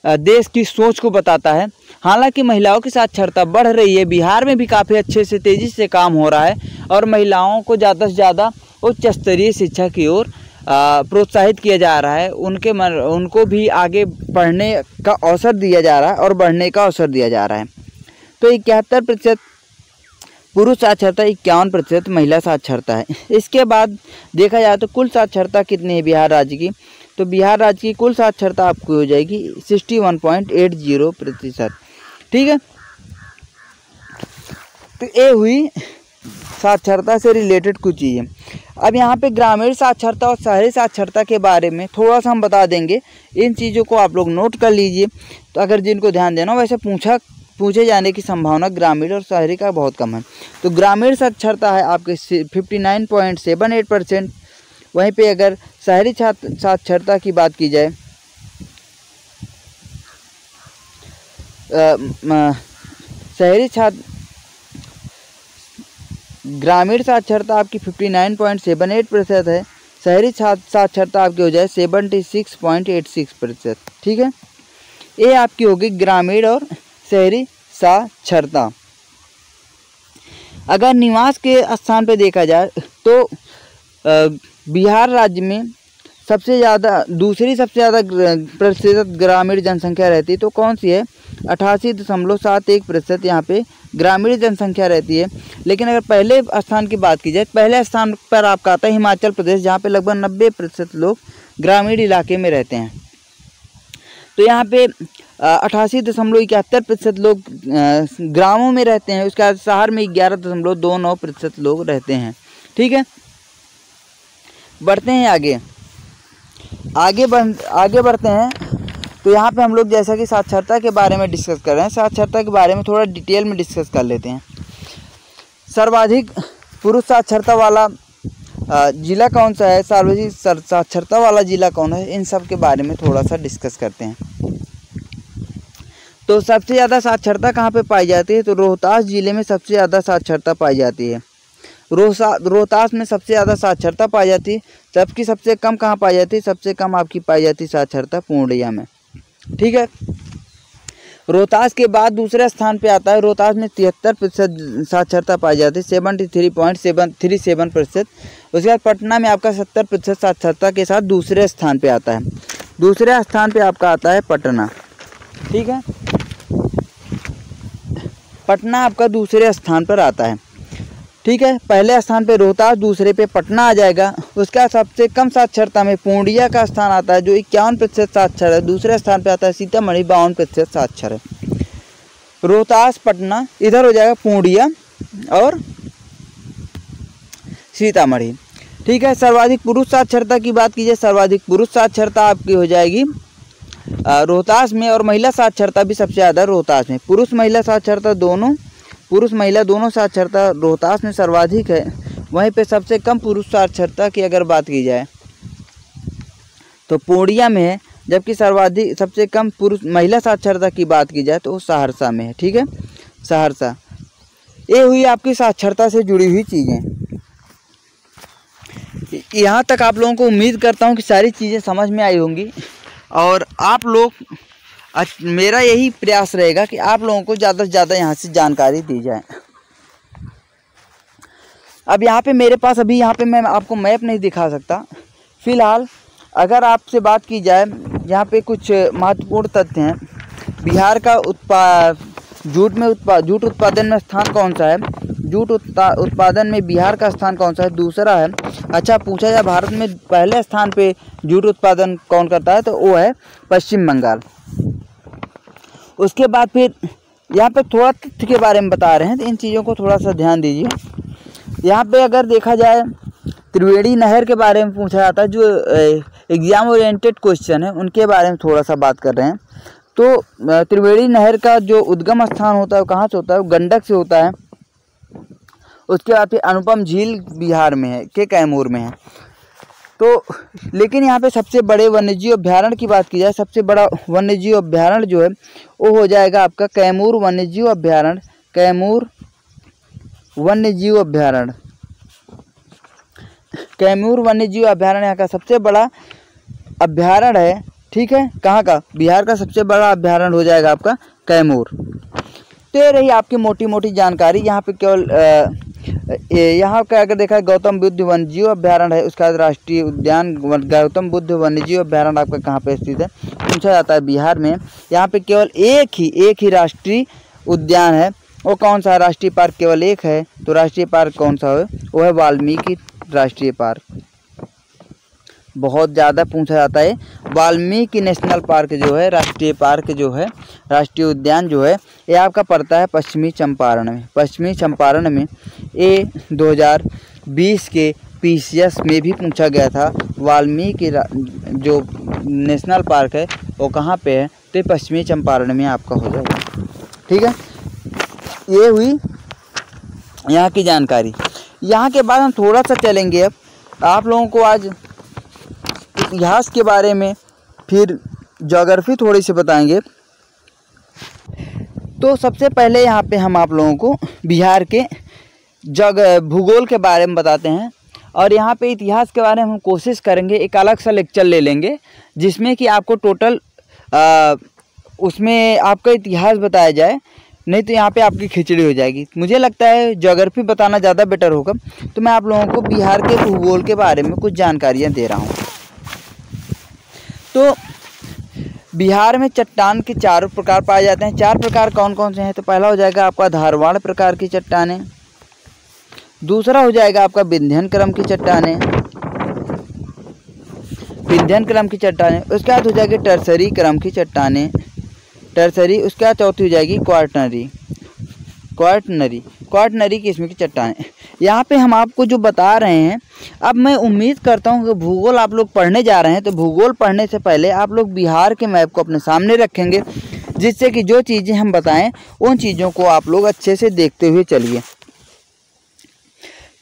देश की सोच को बताता है। हालांकि महिलाओं की साक्षरता बढ़ रही है, बिहार में भी काफ़ी अच्छे से तेज़ी से काम हो रहा है और महिलाओं को ज़्यादा से ज़्यादा उच्च स्तरीय शिक्षा की ओर प्रोत्साहित किया जा रहा है। उनको भी आगे पढ़ने का अवसर दिया जा रहा है और बढ़ने का अवसर दिया जा रहा है। तो 71% पुरुष साक्षरता, 51% महिला साक्षरता है। इसके बाद देखा जाए तो कुल साक्षरता कितनी है बिहार राज्य की, तो बिहार राज्य की कुल साक्षरता आपको हो जाएगी 61.80%। ठीक है, तो ये हुई साक्षरता से रिलेटेड कुछ चीज़ें। अब यहाँ पे ग्रामीण साक्षरता और शहरी साक्षरता के बारे में थोड़ा सा हम बता देंगे। इन चीज़ों को आप लोग नोट कर लीजिए, तो अगर जिनको ध्यान देना, वैसे पूछे जाने की संभावना ग्रामीण और शहरी का बहुत कम है। तो ग्रामीण साक्षरता है आपके 59.78%। वहीं पे अगर शहरी साक्षरता की बात की जाए, ग्रामीण साक्षरता आपकी 59.78% है। शहरी साक्षरता आपकी हो जाए 76.86%। ठीक है, ये आपकी होगी ग्रामीण और शहरी साक्षरता। अगर निवास के स्थान पे देखा जाए तो बिहार राज्य में दूसरी सबसे ज़्यादा प्रतिशत ग्रामीण जनसंख्या रहती है, तो कौन सी है? 88.71% यहाँ पे ग्रामीण जनसंख्या रहती है। लेकिन अगर पहले स्थान की बात की जाए, पहले स्थान पर आपका आता है हिमाचल प्रदेश, जहाँ पे लगभग 90% लोग ग्रामीण इलाके में रहते हैं। तो यहाँ पे 88.71% लोग ग्रामों में रहते हैं। उसके बाद शहर में 11.29% लोग रहते हैं। ठीक है, बढ़ते हैं आगे बढ़ते हैं। तो यहाँ पे हम लोग जैसा कि साक्षरता के बारे में डिस्कस कर रहे हैं, साक्षरता के बारे में थोड़ा डिटेल में डिस्कस कर लेते हैं। सर्वाधिक पुरुष साक्षरता वाला जिला कौन सा है, सर्वाधिक साक्षरता वाला जिला कौन है, इन सब के बारे में थोड़ा सा डिस्कस करते हैं। तो सबसे ज़्यादा साक्षरता कहाँ पे पाई जाती है? तो रोहतास जिले में सबसे ज़्यादा साक्षरता पाई जाती है। रोहतास में सबसे ज़्यादा साक्षरता पाई जाती है। जबकि सबसे कम कहाँ पाई जाती है? सबसे कम आपकी पाई जाती है साक्षरता पूर्णिया में। ठीक है, रोहतास के बाद दूसरे स्थान पे आता है, रोहतास में 73% साक्षरता पाई जाती है, 73.37%। उसके बाद पटना में आपका 70% साक्षरता के साथ दूसरे स्थान पे आता है। दूसरे स्थान पे आपका आता है पटना। ठीक है, पटना आपका दूसरे स्थान पर आता है। ठीक है, पहले स्थान पे रोहतास, दूसरे पे पटना आ जाएगा। उसका सबसे कम साक्षरता में पूर्णिया का स्थान आता है जो 51% साक्षर है। दूसरे स्थान पे आता है सीतामढ़ी, 52% साक्षर है। रोहतास, पटना, इधर हो जाएगा पूर्णिया और सीतामढ़ी। ठीक है, सर्वाधिक पुरुष साक्षरता की बात कीजिए, सर्वाधिक पुरुष साक्षरता आपकी हो जाएगी रोहतास में, और महिला साक्षरता भी सबसे ज़्यादा रोहतास में। पुरुष महिला दोनों साक्षरता रोहतास में सर्वाधिक है। वहीं पे सबसे कम पुरुष साक्षरता की अगर बात की जाए तो पूर्णिया में है, जबकि सबसे कम पुरुष महिला साक्षरता की बात की जाए तो वो सहरसा में है। ठीक है, सहरसा। ये हुई आपकी साक्षरता से जुड़ी हुई चीज़ें। यहाँ तक आप लोगों को उम्मीद करता हूँ कि सारी चीज़ें समझ में आई होंगी, और आप लोग, मेरा यही प्रयास रहेगा कि आप लोगों को ज़्यादा से ज़्यादा यहाँ से जानकारी दी जाए। अब यहाँ पे मेरे पास अभी यहाँ पे मैं आपको मैप नहीं दिखा सकता फ़िलहाल। अगर आपसे बात की जाए, यहाँ पे कुछ महत्वपूर्ण तथ्य हैं। बिहार का जूट उत्पादन में स्थान कौन सा है? जूट उत्पादन में बिहार का स्थान कौन सा है? दूसरा है। अच्छा, पूछा जाए भारत में पहले स्थान पे जूट उत्पादन कौन करता है, तो वो है पश्चिम बंगाल। उसके बाद फिर यहाँ पे थोड़ा तथ्य के बारे में बता रहे हैं, तो इन चीज़ों को थोड़ा सा ध्यान दीजिए। यहाँ पे अगर देखा जाए त्रिवेणी नहर के बारे में पूछा जाता है, जो एग्जाम ओरिएंटेड क्वेश्चन है उनके बारे में थोड़ा सा बात कर रहे हैं। तो त्रिवेणी नहर का जो उद्गम स्थान होता है वो कहाँ से होता है? वो गंडक से होता है। उसके बाद फिर अनुपम झील बिहार में है, के कैमूर में है। तो लेकिन यहाँ पे सबसे बड़े वन्यजीव अभ्यारण्य की बात की जाए, सबसे बड़ा वन्यजीव अभ्यारण्य जो है वो हो जाएगा आपका कैमूर वन्यजीव अभ्यारण्य। कैमूर वन्यजीव अभ्यारण्य यहाँ का सबसे बड़ा अभ्यारण्य है। ठीक है, कहाँ का? बिहार का सबसे बड़ा अभ्यारण्य हो जाएगा आपका कैमूर। तो ये रही आपकी मोटी मोटी जानकारी। यहाँ पे केवल यहाँ का अगर देखा गौतम बुद्ध वन्यजीव अभ्यारण्य है, उसका राष्ट्रीय उद्यान गौतम बुद्ध वन्यजीव अभ्यारण्य आपका कहाँ पे स्थित है? पूछा जाता है बिहार में। यहाँ पे केवल एक ही राष्ट्रीय उद्यान है। वो कौन सा? राष्ट्रीय पार्क केवल एक है। तो राष्ट्रीय पार्क कौन सा है? वो है वाल्मीकि राष्ट्रीय पार्क। बहुत ज़्यादा पूछा जाता है। वाल्मीकि नेशनल पार्क जो है, राष्ट्रीय पार्क जो है, राष्ट्रीय उद्यान जो है, ये आपका पड़ता है पश्चिमी चंपारण में। पश्चिमी चंपारण में ये 2020 के PCS में भी पूछा गया था। वाल्मीकि जो नेशनल पार्क है वो कहाँ पे है? तो ये पश्चिमी चंपारण में आपका हो जाएगा। ठीक है, ये हुई यहाँ की जानकारी। यहाँ के बाद हम थोड़ा सा चलेंगे। अब आप लोगों को आज इतिहास के बारे में, फिर ज्योग्राफी थोड़ी सी बताएंगे। तो सबसे पहले यहाँ पे हम आप लोगों को बिहार के भूगोल के बारे में बताते हैं। और यहाँ पे इतिहास के बारे में हम कोशिश करेंगे, एक अलग सा लेक्चर ले लेंगे जिसमें कि आपको टोटल उसमें आपका इतिहास बताया जाए, नहीं तो यहाँ पे आपकी खिचड़ी हो जाएगी। मुझे लगता है ज्योग्राफी बताना ज़्यादा बेटर होगा, तो मैं आप लोगों को बिहार के भूगोल के बारे में कुछ जानकारियाँ दे रहा हूँ। तो बिहार में चट्टान के 4 प्रकार पाए जाते हैं। 4 प्रकार कौन कौन से हैं? तो पहला हो जाएगा आपका धारवाड़ प्रकार की चट्टानें, दूसरा हो जाएगा आपका विंध्यन क्रम की चट्टानें, विंध्यन क्रम की चट्टानें, उसके बाद हो जाएगी टर्सरी क्रम की चट्टानें, टर्सरी, उसके बाद चौथी हो जाएगी क्वार्टनरी किस्म की चट्टानें। यहाँ पे हम आपको जो बता रहे हैं, अब मैं उम्मीद करता हूँ कि भूगोल आप लोग पढ़ने जा रहे हैं, तो भूगोल पढ़ने से पहले आप लोग बिहार के मैप को अपने सामने रखेंगे, जिससे कि जो चीज़ें हम बताएं उन चीज़ों को आप लोग अच्छे से देखते हुए चलिए।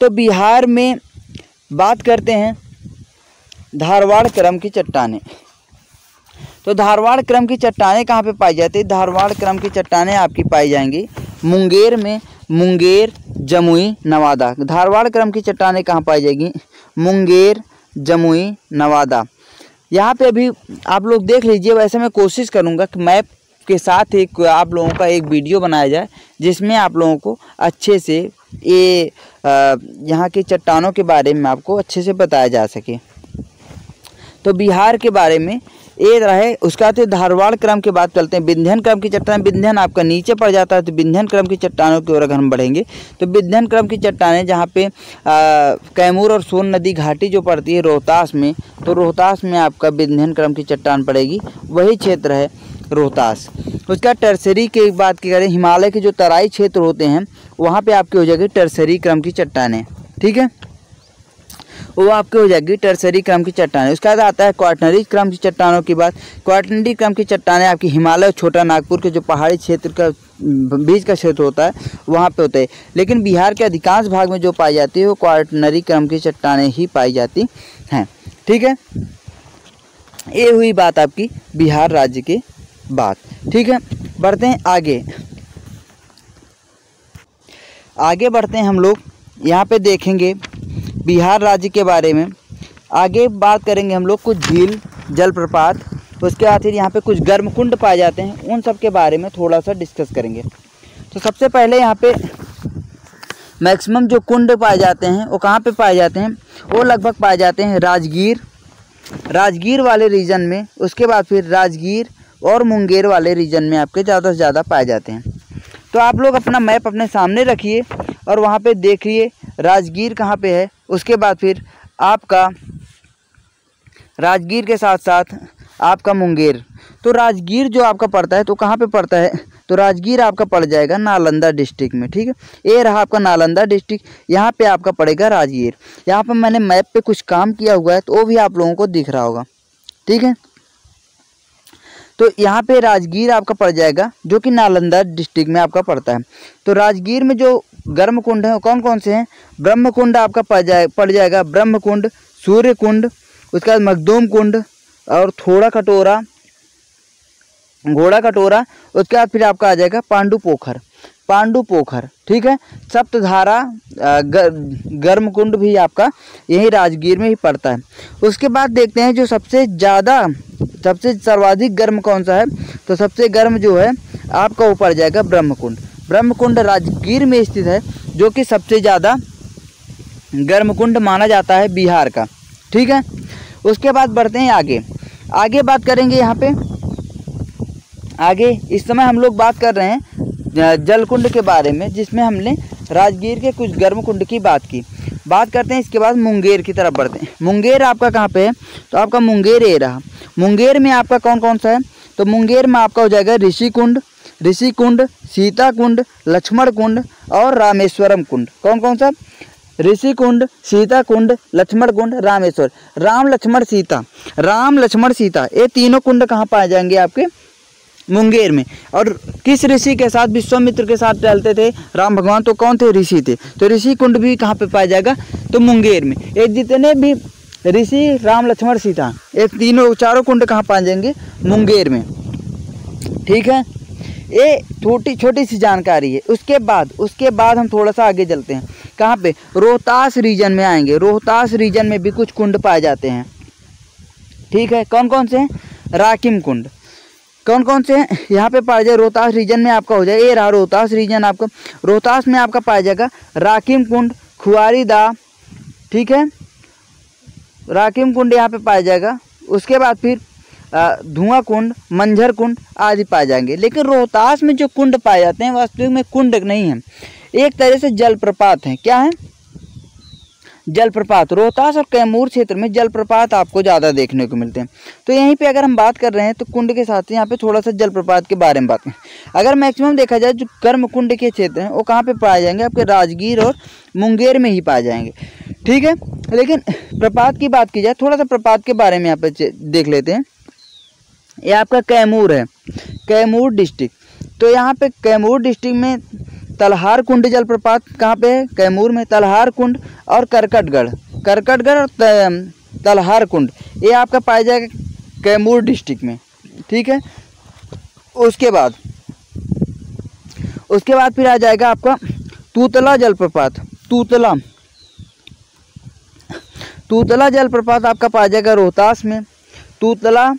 तो बिहार में बात करते हैं धारवाड़ क्रम की चट्टानें। तो धारवाड़ क्रम की चट्टानें कहाँ पे पाई जाती है? धारवाड़ क्रम की चट्टानें आपकी पाई जाएंगी मुंगेर में, मुंगेर, जमुई, नवादा। धारवाड़ क्रम की चट्टानें कहाँ पाई जाएगी? मुंगेर, जमुई, नवादा। यहाँ पे अभी आप लोग देख लीजिए। वैसे मैं कोशिश करूँगा कि मैप के साथ एक आप लोगों का एक वीडियो बनाया जाए, जिसमें आप लोगों को अच्छे से ये यहाँ की चट्टानों के बारे में आपको अच्छे से बताया जा सके। तो बिहार के बारे में ये रहे। उसका तो धारवाड़ क्रम की बात करते हैं। विंध्यन क्रम की चट्टान, विंध्यन आपका नीचे पड़ जाता है, तो विंध्यन क्रम की चट्टानों की ओर अगर हम बढ़ेंगे तो विंध्यन क्रम की चट्टानें जहाँ पे कैमूर और सोन नदी घाटी जो पड़ती है रोहतास में, तो रोहतास में आपका विंध्यन क्रम की चट्टान पड़ेगी, वही क्षेत्र है रोहतास। उसका टर्सरी की बात की करें, हिमालय के जो तराई क्षेत्र होते हैं वहाँ पे आपकी हो जाएगी टर्सरी क्रम की चट्टानें, ठीक है, वो आपके हो जाएगी टर्सरी क्रम की चट्टानें। उसके बाद आता है क्वार्टनरी क्रम की चट्टानों की बात। क्वार्टनरी क्रम की चट्टानें आपकी हिमालय और छोटा नागपुर के जो पहाड़ी क्षेत्र का बीच का क्षेत्र होता है वहाँ पे होता है, लेकिन बिहार के अधिकांश भाग में जो पाई जाती है वो क्वार्टनरी क्रम की चट्टानें ही पाई जाती हैं, ठीक है। ये हुई बात आपकी बिहार राज्य की बात, ठीक है। बढ़ते हैं आगे बढ़ते हैं हम लोग। यहाँ पे देखेंगे बिहार राज्य के बारे में। आगे बात करेंगे हम लोग कुछ झील, जलप्रपात, उसके बाद फिर यहाँ पे कुछ गर्म कुंड पाए जाते हैं, उन सब के बारे में थोड़ा सा डिस्कस करेंगे। तो सबसे पहले यहाँ पे मैक्सिमम जो कुंड पाए जाते हैं वो कहाँ पे पाए जाते हैं? वो लगभग पाए जाते हैं राजगीर वाले रीजन में। उसके बाद फिर राजगीर और मुंगेर वाले रीजन में आपके ज़्यादा से ज़्यादा पाए जाते हैं। तो आप लोग अपना मैप अपने सामने रखिए और वहाँ पे देखिए राजगीर कहाँ पे है। उसके बाद फिर आपका राजगीर के साथ साथ आपका मुंगेर। तो राजगीर जो आपका पड़ता है तो कहाँ पे पड़ता है? तो राजगीर आपका पड़ जाएगा नालंदा डिस्ट्रिक्ट में, ठीक है। ये रहा आपका नालंदा डिस्ट्रिक्ट, यहाँ पे आपका पड़ेगा राजगीर। यहाँ पे मैंने मैप पे कुछ काम किया हुआ है तो वो भी आप लोगों को दिख रहा होगा, ठीक है। तो यहाँ पे राजगीर आपका पड़ जाएगा जो कि नालंदा डिस्ट्रिक्ट में आपका पड़ता है। तो राजगीर में जो गर्म कुंड हैं वो कौन कौन से हैं? ब्रह्म कुंड आपका पड़ जाएगा ब्रह्म कुंड, सूर्य कुंड, उसके बाद मखदूम कुंड और घोड़ा कटोरा। उसके बाद फिर आपका आ जाएगा पांडु पोखर, ठीक है। सप्तधारा गर्म कुंड भी आपका यही राजगीर में ही पड़ता है। उसके बाद देखते हैं जो सबसे सर्वाधिक गर्म कौन सा है? तो सबसे गर्म जो है आपका वो पड़ जाएगा ब्रह्म कुंड राजगीर में स्थित है, जो कि सबसे ज़्यादा गर्म कुंड माना जाता है बिहार का, ठीक है। उसके बाद बढ़ते हैं आगे बात करेंगे। यहाँ पे आगे इस समय हम लोग बात कर रहे हैं जलकुंड के बारे में, जिसमें हमने राजगीर के कुछ गर्म कुंड की बात करते हैं। इसके बाद मुंगेर की तरफ बढ़ते हैं। मुंगेर आपका कहाँ पे है? तो आपका मुंगेर ये रहा। मुंगेर में आपका कौन कौन सा है? तो मुंगेर में आपका हो जाएगा ऋषि कुंड, सीता कुंड, लक्ष्मण कुंड और रामेश्वरम कुंड। कौन कौन सा? ऋषि कुंड, सीता कुंड, लक्ष्मण कुंड, रामेश्वर। राम लक्ष्मण सीता ये तीनों कुंड कहाँ पाए जाएंगे? आपके मुंगेर में। और किस ऋषि के साथ? विश्वामित्र के साथ टहलते थे राम भगवान, तो कौन थे? ऋषि थे। तो ऋषि कुंड भी कहाँ पे पाया जाएगा? तो मुंगेर में। ये जितने भी ऋषि, राम लक्ष्मण सीता, ये चारों कुंड कहाँ पाए जाएंगे? मुंगेर में, ठीक है। ये छोटी छोटी सी जानकारी है। उसके बाद हम थोड़ा सा आगे चलते हैं। कहाँ पे? रोहतास रीजन में आएंगे। रोहतास रीजन में भी कुछ कुंड पाए जाते हैं, ठीक है। कौन कौन से हैं? राकिम कुंड। कौन कौन से हैं यहाँ पे पाया जाए? रोहतास रीजन में आपका हो जाए, ये रहा रोहतास रीजन आपका। रोहतास में आपका पाया जाएगा राकिम कुंड, खुआरी दा, ठीक है, राकिम कुंड यहाँ पे पाया जाएगा। उसके बाद फिर धुआं कुंड, मंझर कुंड आदि पाए जाएंगे। लेकिन रोहतास में जो कुंड पाए जाते हैं वास्तविक में कुंड नहीं है, एक तरह से जलप्रपात हैं। क्या है? जलप्रपात। रोहतास और कैमूर क्षेत्र में जलप्रपात आपको ज़्यादा देखने को मिलते हैं। तो यहीं पे अगर हम बात कर रहे हैं तो कुंड के साथ यहाँ पे थोड़ा सा जलप्रपात के बारे में बात करें। अगर मैक्सिमम देखा जाए जो कर्म कुंड के क्षेत्र हैं वो कहाँ पे पाए जाएंगे? आपके राजगीर और मुंगेर में ही पाए जाएंगे, ठीक है। लेकिन प्रपात की बात की जाए, थोड़ा सा प्रपात के बारे में यहाँ पे देख लेते हैं। ये आपका कैमूर है, कैमूर डिस्ट्रिक्ट। तो यहाँ पे कैमूर डिस्ट्रिक्ट में तलहार कुंड जलप्रपात कहाँ पे है? कैमूर में। तलहार कुंड और करकटगढ़ और तलहार कुंड ये आपका पाया जाएगा कैमूर डिस्ट्रिक्ट में, ठीक है। उसके बाद फिर आ जाएगा आपका तूतला जलप्रपात। तूतला जलप्रपात आपका पाया जाएगा रोहतास में। तूतला,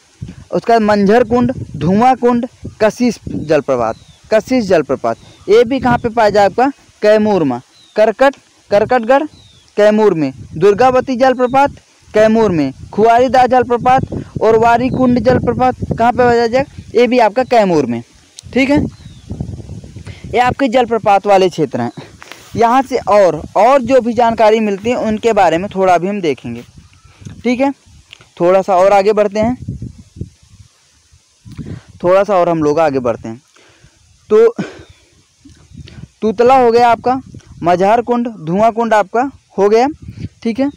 उसका मंझर कुंड, धुआं कुंड, कशिश जलप्रपात ये भी कहाँ पे पाया जाए? आपका कैमूर में। करकटगढ़ कैमूर में। दुर्गावती जलप्रपात कैमूर में। खुआरीदा जलप्रपात और वारी कुंड जलप्रपात कहाँ पे पाया जाए? ये भी आपका कैमूर में, ठीक है। ये आपके जलप्रपात वाले क्षेत्र हैं। यहाँ से और जो भी जानकारी मिलती है उनके बारे में थोड़ा भी हम देखेंगे, ठीक है। थोड़ा सा और आगे बढ़ते हैं, हम लोग आगे बढ़ते हैं। तो तूतला हो गया आपका, मझार कुंड, धुआं कुंड आपका हो गया, ठीक है।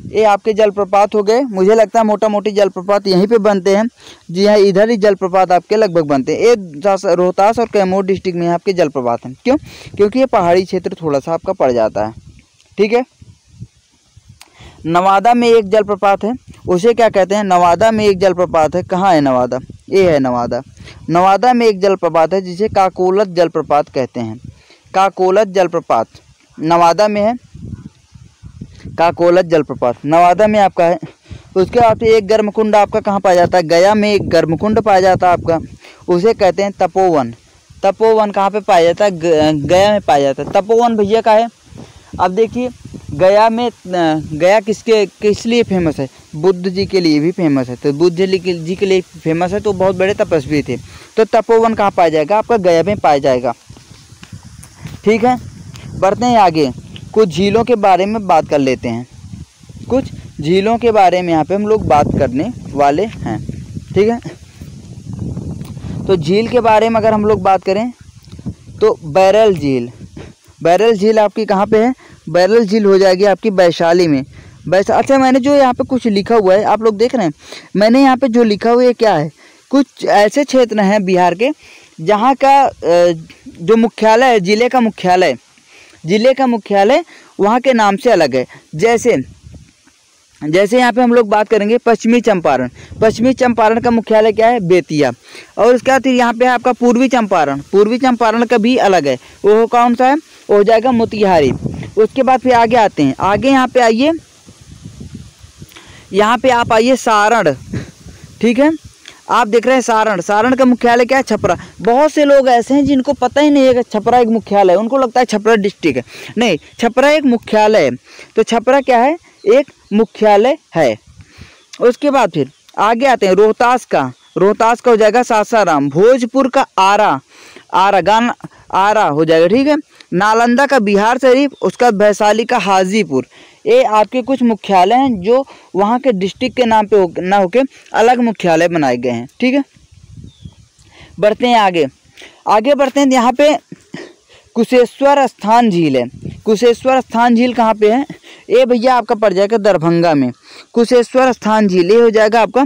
ये आपके जलप्रपात हो गए। मुझे लगता है मोटा मोटी जलप्रपात यहीं पे बनते हैं। जी हाँ, इधर ही जलप्रपात आपके लगभग बनते हैं। ये रोहतास और कैमूर डिस्ट्रिक्ट में आपके जलप्रपात हैं। क्यों? क्योंकि ये पहाड़ी क्षेत्र थोड़ा सा आपका पड़ जाता है, ठीक है। नवादा में एक जलप्रपात है, उसे क्या कहते हैं? नवादा में एक जलप्रपात है। कहाँ है नवादा? ये है नवादा। नवादा में एक जलप्रपात है जिसे काकोलत जलप्रपात कहते हैं। काकोलत जलप्रपात नवादा में है। काकोलत जलप्रपात नवादा में आपका है। उसके बाद एक गर्मकुंड आपका कहाँ पाया जाता है? गया में एक गर्मकुंड पाया जाता है आपका, उसे कहते हैं तपोवन। तपोवन कहाँ पे पाया जाता है? गया में पाया जाता है। तपोवन भैया का है। अब देखिए गया किस लिए फेमस है? बुद्ध जी के लिए भी फेमस है। तो बुद्ध जी के लिए फेमस है, तो बहुत बड़े तपस्वी थे। तो तपोवन कहाँ पाया जाएगा? आपका गया में पाया जाएगा, ठीक है। बढ़ते हैं आगे, कुछ झीलों के बारे में बात कर लेते हैं। कुछ झीलों के बारे में यहाँ पे हम लोग बात करने वाले हैं, ठीक है। तो झील के बारे में अगर हम लोग बात करें तो बैरल झील आपकी कहाँ पे है? बैरल झील हो जाएगी आपकी वैशाली में। अच्छा, मैंने जो यहाँ पे कुछ लिखा हुआ है आप लोग देख रहे हैं, मैंने यहाँ पे जो लिखा हुआ है क्या है? कुछ ऐसे क्षेत्र हैं बिहार के जहाँ का जो मुख्यालय है, जिले का मुख्यालय वहाँ के नाम से अलग है। जैसे यहाँ पे हम लोग बात करेंगे पश्चिमी चंपारण का मुख्यालय क्या है? बेतिया। और उसके बाद यहाँ पे है आपका पूर्वी चंपारण का भी अलग है, वो कौन सा है? वो हो जाएगा मोतिहारी। उसके बाद फिर आगे आते हैं, आगे यहाँ पे आइए, यहाँ पे आप आइए सारण, ठीक है। आप देख रहे हैं सारण का मुख्यालय क्या है? छपरा। बहुत से लोग ऐसे हैं जिनको पता ही नहीं है कि छपरा एक मुख्यालय है, उनको लगता है छपरा डिस्ट्रिक्ट है। नहीं, छपरा एक मुख्यालय है। तो छपरा क्या है? एक मुख्यालय है। उसके बाद फिर आगे आते हैं रोहतास का हो जाएगा सासाराम। भोजपुर का आरा हो जाएगा, ठीक है। नालंदा का बिहार शरीफ, उसका वैशाली का हाजीपुर। ये आपके कुछ मुख्यालय हैं जो वहाँ के डिस्ट्रिक्ट के नाम पे ना होके अलग मुख्यालय बनाए गए हैं, ठीक है। बढ़ते हैं आगे बढ़ते हैं। यहाँ पे कुशेश्वर स्थान झील है। कुशेश्वर स्थान झील कहाँ पे है? ये भैया आपका पड़ जाएगा दरभंगा में। कुशेश्वर स्थान झील ये हो जाएगा आपका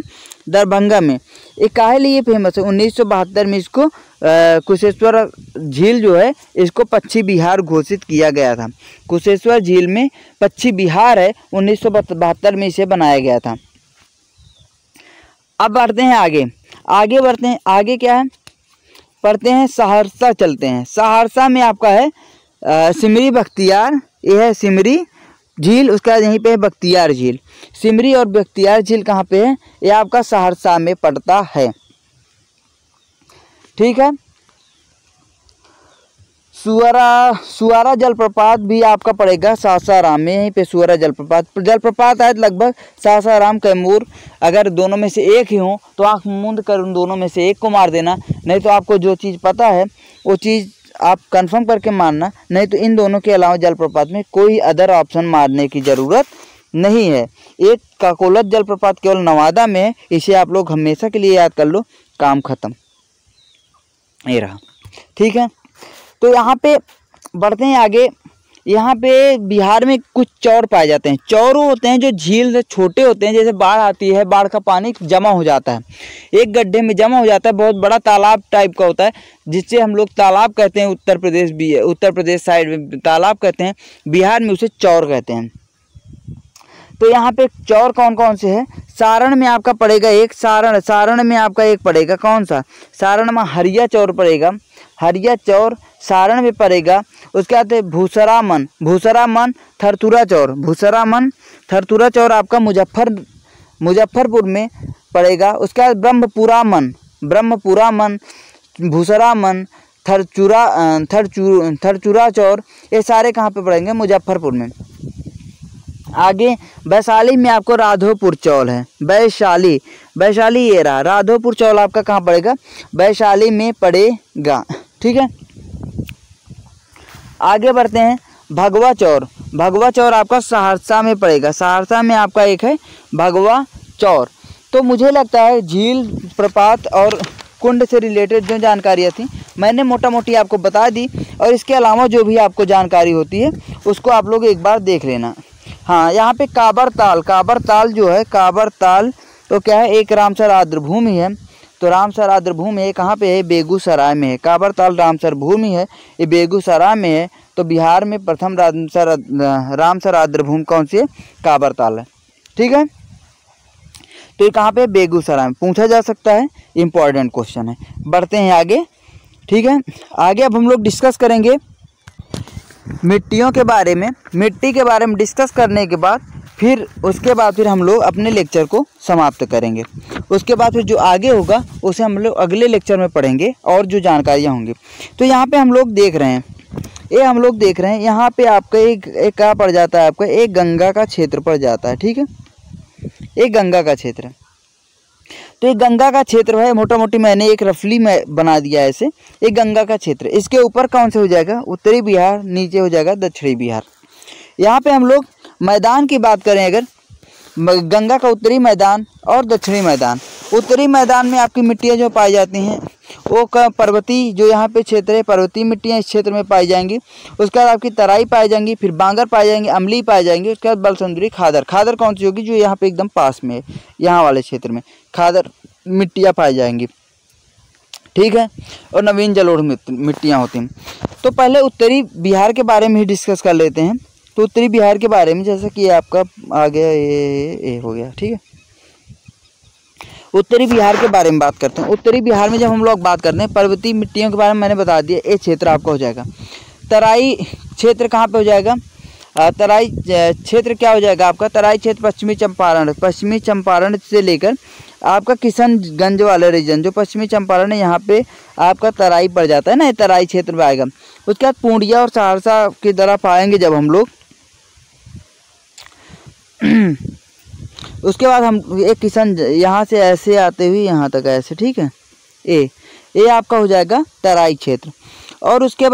दरभंगा में। ये काहे लिए फेमस है? 1972 में इसको कुशेश्वर झील जो है इसको पश्चिम बिहार घोषित किया गया था। कुशेश्वर झील में पश्चिम बिहार है, 1972 में इसे बनाया गया था। अब बढ़ते हैं आगे बढ़ते हैं। आगे क्या है? पढ़ते हैं सहरसा चलते हैं। सहरसा में आपका है सिमरी बख्तियार, ये है सिमरी झील, उसके बाद यहीं पे है बख्तियार झील। सिमरी और बख्तियार झील कहाँ पे है? ये आपका सहरसा में पड़ता है। ठीक है। सुअरा जलप्रपात भी आपका पड़ेगा सासाराम में, यहीं पे सुअरा जलप्रपात है लगभग सासाराम कैमूर। अगर दोनों में से एक ही हो तो आंख मूंद कर उन दोनों में से एक को मार देना, नहीं तो आपको जो चीज़ पता है वो चीज़ आप कंफर्म करके मानना, नहीं तो इन दोनों के अलावा जलप्रपात में कोई अदर ऑप्शन मारने की ज़रूरत नहीं है। एक काकोलत जलप्रपात केवल नवादा में है, इसे आप लोग हमेशा के लिए याद कर लो, काम खत्म। ये रहा। ठीक है। तो यहाँ पे बढ़ते हैं आगे। यहाँ पे बिहार में कुछ चौर पाए जाते हैं। चौर होते हैं जो झील से छोटे होते हैं, जैसे बाढ़ आती है, बाढ़ का पानी जमा हो जाता है, एक गड्ढे में जमा हो जाता है, बहुत बड़ा तालाब टाइप का होता है, जिससे हम लोग तालाब कहते हैं। उत्तर प्रदेश साइड में तालाब कहते हैं, बिहार में उसे चौर कहते हैं। तो यहाँ पे चौर कौन कौन से है? सारण में आपका पड़ेगा एक, सारण में आपका एक पड़ेगा, कौन सा? सारण में हरिया चौर पड़ेगा, हरिया चौर सारण में पड़ेगा। उसके बाद भूसरामन थरथुरा चौर, थरथुरा चौर आपका मुजफ्फरपुर में पड़ेगा। उसके बाद ब्रह्मपुरामन भूसरामन थरचुरा चौर, ये सारे कहाँ पे पड़ेंगे? मुजफ्फरपुर में। आगे वैशाली में आपको राधोपुर चौल है, वैशाली ये रहा। राधोपुर चौल आपका कहाँ पड़ेगा? वैशाली में पड़ेगा। ठीक है। आगे बढ़ते हैं। भगवा चौर आपका सहरसा में पड़ेगा, सहरसा में आपका एक है भगवा चौर। तो मुझे लगता है झील, प्रपात और कुंड से रिलेटेड जो जानकारियाँ थी मैंने मोटा मोटी आपको बता दी, और इसके अलावा जो भी आपको जानकारी होती है उसको आप लोग एक बार देख लेना। हाँ, यहाँ पे काबर ताल जो है, काबर ताल तो क्या है? एक रामसर आर्द्र भूमि है। तो रामसर आर्द्र भूमि है, कहाँ पे है? बेगूसराय में है। काबर ताल रामसर भूमि है, ये बेगूसराय में है। तो बिहार में प्रथम रामसर आर्द्र भूमि कौन सी है? काबर ताल है। ठीक है। तो ये कहाँ पे? बेगूसराय में। पूछा जा सकता है, इंपॉर्टेंट क्वेश्चन है। बढ़ते हैं आगे। ठीक है। आगे अब हम लोग डिस्कस करेंगे मिट्टियों के बारे में। मिट्टी के बारे में डिस्कस करने के बाद उसके बाद फिर हम लोग अपने लेक्चर को समाप्त करेंगे। उसके बाद फिर जो आगे होगा उसे हम लोग अगले लेक्चर में पढ़ेंगे और जो जानकारियाँ होंगी। तो यहाँ पे हम लोग देख रहे हैं, यहाँ पे आपका एक क्या पड़ जाता है? आपका एक गंगा का क्षेत्र पड़ जाता है। ठीक है। एक गंगा का क्षेत्र है। तो एक गंगा का क्षेत्र है, मोटा मोटी मैंने एक रफली में बना दिया है ऐसे। एक गंगा का क्षेत्र, इसके ऊपर कौन से हो जाएगा? उत्तरी बिहार, नीचे हो जाएगा दक्षिणी बिहार। यहाँ पे हम लोग मैदान की बात करें, अगर गंगा का उत्तरी मैदान और दक्षिणी मैदान, उत्तरी मैदान में आपकी मिट्टियाँ जो पाई जाती हैं वो पर्वतीय, जो यहाँ पे क्षेत्र है, पर्वतीय मिट्टियाँ इस क्षेत्र में पाई जाएंगी। उसके बाद आपकी तराई पाई जाएंगी, फिर बांगर पाई जाएंगी, अम्लीय पाई जाएंगी। उसके बाद बलसुंदरी, खादर कौन सी होगी? जो यहाँ पे एकदम पास में है, यहाँ वाले क्षेत्र में खादर मिट्टियाँ पाई जाएंगी। ठीक है। और नवीन जलोढ़ मिट्टियाँ होती हैं। तो पहले उत्तरी बिहार के बारे में ही डिस्कस कर लेते हैं। तो उत्तरी बिहार के बारे में, जैसा कि आपका आ गया ये हो गया। ठीक है। उत्तरी बिहार के बारे में बात करते हैं। उत्तरी बिहार में जब हम लोग बात करते हैं पर्वतीय मिट्टियों के बारे में मैंने बता दिया, ये क्षेत्र आपका हो जाएगा। तराई क्षेत्र कहाँ पे हो जाएगा? तराई क्षेत्र क्या हो जाएगा आपका? तराई क्षेत्र पश्चिमी चंपारण से लेकर आपका किशनगंज वाला रीजन, जो पश्चिमी चंपारण है, यहाँ पे आपका तराई पड़ जाता है ना, ये तराई क्षेत्र में आएगा। उसके बाद पूर्णिया और सहरसा की तरफ आएंगे जब हम लोग। उसके बाद हम एक यहाँ से ऐसे आते हुए यहाँ तक ऐसे। ठीक है। ये आपका हो जाएगा तराई क्षेत्र। और उसके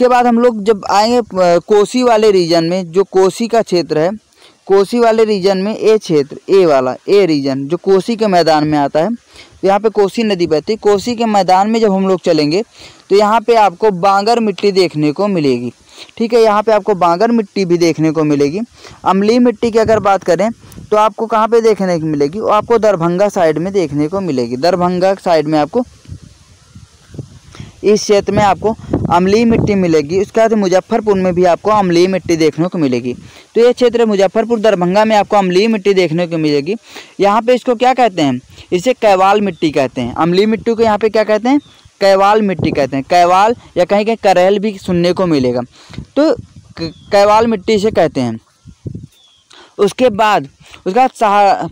बाद हम लोग जब आएंगे कोसी वाले रीजन में, जो कोसी का क्षेत्र है, कोसी वाले रीजन में ये क्षेत्र, ए रीजन जो कोसी के मैदान में आता है, यहाँ पे कोसी नदी बहती है। कोसी के मैदान में जब हम लोग चलेंगे तो यहाँ पे आपको बांगर मिट्टी देखने को मिलेगी। ठीक है। यहाँ पे आपको बांगर मिट्टी भी देखने को मिलेगी। अम्लीय मिट्टी की अगर बात करें तो आपको कहाँ पे देखने को मिलेगी? वो आपको दरभंगा साइड में देखने को मिलेगी। दरभंगा साइड में आपको इस क्षेत्र में आपको अम्लीय मिट्टी मिलेगी। उसके बाद मुजफ्फरपुर में भी आपको अम्लीय मिट्टी देखने को मिलेगी। तो ये क्षेत्र मुजफ्फरपुर दरभंगा में आपको अम्लीय मिट्टी देखने को मिलेगी। यहाँ पे इसको क्या कहते हैं, इसे कैवाल मिट्टी कहते हैं। अम्लीय मिट्टी को यहाँ पे क्या कहते हैं, कैवाल मिट्टी कहते हैं। कैवाल या कहीं कहीं करेल भी सुनने को मिलेगा, तो कैवाल मिट्टी से कहते हैं। उसके बाद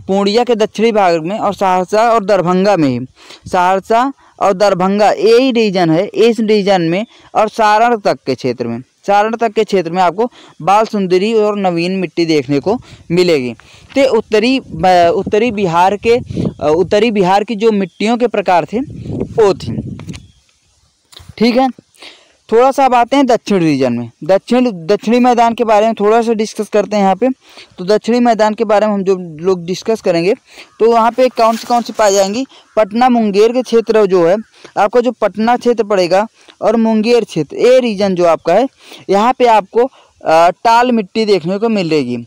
पूर्णिया के दक्षिणी भाग में और सहरसा और दरभंगा में ही, सहरसा और दरभंगा यही रीजन है, इस रीजन में और सारण तक के क्षेत्र में, सारण तक के क्षेत्र में आपको बाल सुंदरी और नवीन मिट्टी देखने को मिलेगी। तो उत्तरी बिहार की जो मिट्टियों के प्रकार थे वो थी। ठीक है, थोड़ा सा अब आते हैं दक्षिण रीजन में। दक्षिणी मैदान के बारे में थोड़ा सा डिस्कस करते हैं यहाँ पे। तो दक्षिणी मैदान के बारे में हम जो लोग डिस्कस करेंगे तो वहाँ पे कौन सी पाई जाएंगी, पटना मुंगेर के क्षेत्र जो है, आपको जो पटना क्षेत्र पड़ेगा और मुंगेर क्षेत्र, ये रीजन जो आपका है, यहाँ पे आपको टाल मिट्टी देखने को मिलेगी।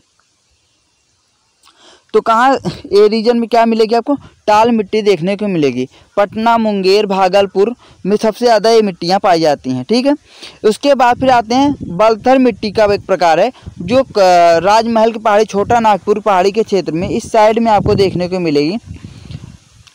तो कहाँ ये रीजन में क्या मिलेगी, आपको टाल मिट्टी देखने को मिलेगी। पटना, मुंगेर, भागलपुर में सबसे ज़्यादा ये मिट्टियाँ पाई जाती हैं। ठीक है, उसके बाद फिर आते हैं बलथर मिट्टी का एक प्रकार है जो राजमहल की पहाड़ी, छोटा नागपुर पहाड़ी के क्षेत्र में इस साइड में आपको देखने को मिलेगी।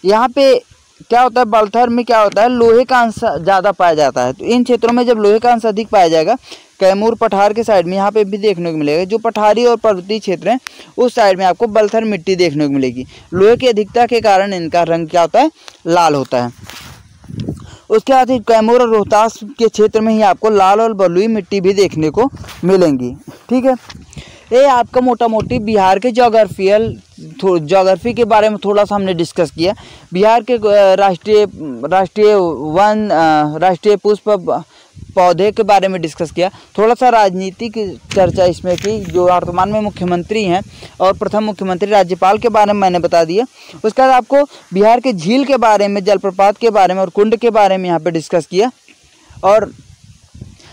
यहाँ पे क्या होता है, बलथर में क्या होता है, लोहे का अंश ज़्यादा पाया जाता है। तो इन क्षेत्रों में जब लोहे का अंश अधिक पाया जाएगा, कैमूर पठार के साइड में यहाँ पे भी देखने को मिलेगा। जो पठारी और पर्वतीय क्षेत्र हैं उस साइड में आपको बलथर मिट्टी देखने को मिलेगी। लोहे की अधिकता के कारण इनका रंग क्या होता है, लाल होता है। उसके बाद कैमूर और रोहतास के क्षेत्र में ही आपको लाल और बलुई मिट्टी भी देखने को मिलेंगी। ठीक है, ये आपका मोटा मोटी बिहार के ज्योग्राफी के बारे में थोड़ा सा हमने डिस्कस किया। बिहार के राष्ट्रीय पुष्प पौधे के बारे में डिस्कस किया। थोड़ा सा राजनीति की चर्चा इसमें की, जो वर्तमान में मुख्यमंत्री हैं और प्रथम मुख्यमंत्री राज्यपाल के बारे में मैंने बता दिया। उसके बाद आपको बिहार के झील के बारे में, जलप्रपात के बारे में और कुंड के बारे में यहाँ पे डिस्कस किया। और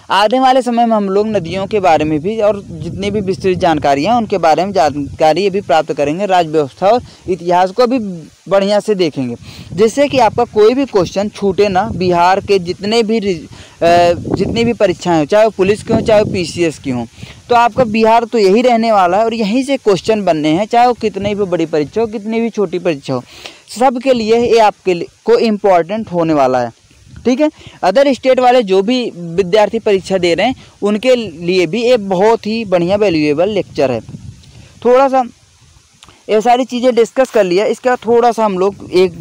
आने वाले समय में हम लोग नदियों के बारे में भी और जितनी भी विस्तृत जानकारियाँ उनके बारे में जानकारी भी प्राप्त करेंगे। राज्य व्यवस्था और इतिहास को भी बढ़िया से देखेंगे, जिससे कि आपका कोई भी क्वेश्चन छूटे ना। बिहार के जितनी भी परीक्षाएं हो, चाहे वो पुलिस की हो चाहे वो PCS की हो, तो आपका बिहार तो यही रहने वाला है और यहीं से क्वेश्चन बनने हैं, चाहे वो कितनी भी बड़ी परीक्षा हो, कितनी भी छोटी परीक्षा हो, सबके लिए ये आपके को इम्पोर्टेंट होने वाला है। ठीक है, अदर स्टेट वाले जो भी विद्यार्थी परीक्षा दे रहे हैं उनके लिए भी एक बहुत ही बढ़िया वैल्यूएबल लेक्चर है। थोड़ा सा ये सारी चीज़ें डिस्कस कर लिया, इसका थोड़ा सा हम लोग एक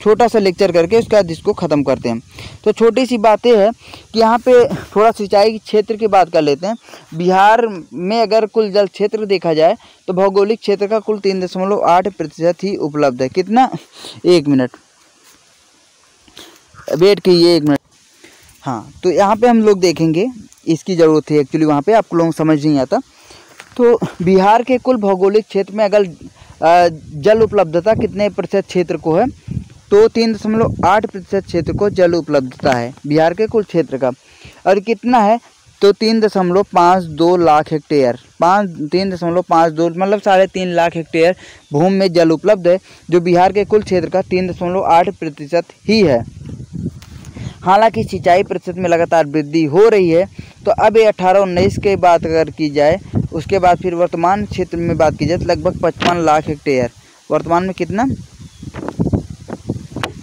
छोटा सा लेक्चर करके उसके बाद इसको ख़त्म करते हैं। तो छोटी सी बातें है कि यहाँ पे थोड़ा सिंचाई क्षेत्र की बात कर लेते हैं। बिहार में अगर कुल जल क्षेत्र देखा जाए तो भौगोलिक क्षेत्र का कुल 3.8% ही उपलब्ध है। कितना, 1 मिनट वेट कीजिए, 1 मिनट। हाँ, तो यहाँ पे हम लोग देखेंगे, इसकी ज़रूरत है एक्चुअली, वहाँ पे आपको लोग समझ नहीं आता। तो बिहार के कुल भौगोलिक क्षेत्र में अगर जल उपलब्धता कितने प्रतिशत क्षेत्र को है, तो 3.8% क्षेत्र को जल उपलब्धता है बिहार के कुल क्षेत्र का। और कितना है, तो 3.52 लाख हेक्टेयर, 3.52 मतलब 3.5 लाख हेक्टेयर भूमि में जल उपलब्ध है, जो बिहार के कुल क्षेत्र का 3.8% ही है। हालांकि सिंचाई प्रतिशत में लगातार वृद्धि हो रही है। तो अब ये 18-19 के बात अगर की जाए, उसके बाद फिर वर्तमान क्षेत्र में बात की जाए तो लगभग 55 लाख हेक्टेयर, वर्तमान में कितना,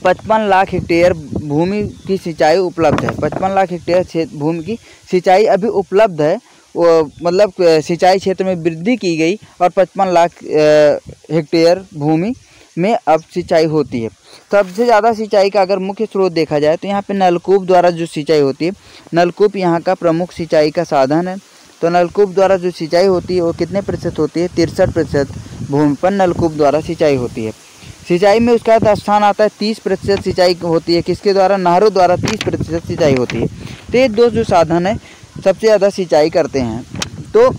55 लाख हेक्टेयर भूमि की सिंचाई उपलब्ध है। 55 लाख हेक्टेयर भूमि की सिंचाई अभी उपलब्ध है, मतलब सिंचाई क्षेत्र में वृद्धि की गई और 55 लाख हेक्टेयर भूमि में अब सिंचाई होती है। सबसे ज़्यादा सिंचाई का अगर मुख्य स्रोत देखा जाए तो यहाँ पे नलकूप द्वारा जो सिंचाई होती है, नलकूप यहाँ का प्रमुख सिंचाई का साधन है। तो नलकूप द्वारा जो सिंचाई होती है वो कितने प्रतिशत होती है, 63% भूमि पर नलकूप द्वारा सिंचाई होती है। सिंचाई में उसका स्थान आता है 30% सिंचाई होती है किसके द्वारा, नहरों द्वारा 30% सिंचाई होती है। तो ये दो जो साधन है सबसे ज़्यादा सिंचाई करते हैं। तो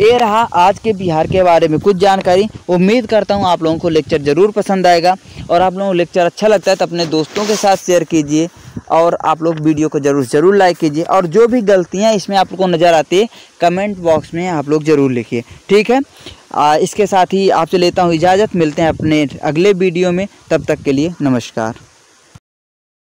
ये रहा आज के बिहार के बारे में कुछ जानकारी। उम्मीद करता हूँ आप लोगों को लेक्चर ज़रूर पसंद आएगा, और आप लोगों को लेक्चर अच्छा लगता है तो अपने दोस्तों के साथ शेयर कीजिए, और आप लोग वीडियो को ज़रूर लाइक कीजिए, और जो भी गलतियाँ इसमें आप लोग को नज़र आती है कमेंट बॉक्स में आप लोग ज़रूर लिखिए। ठीक है, इसके साथ ही आपसे लेता हूँ इजाज़त, मिलते हैं अपने अगले वीडियो में, तब तक के लिए नमस्कार।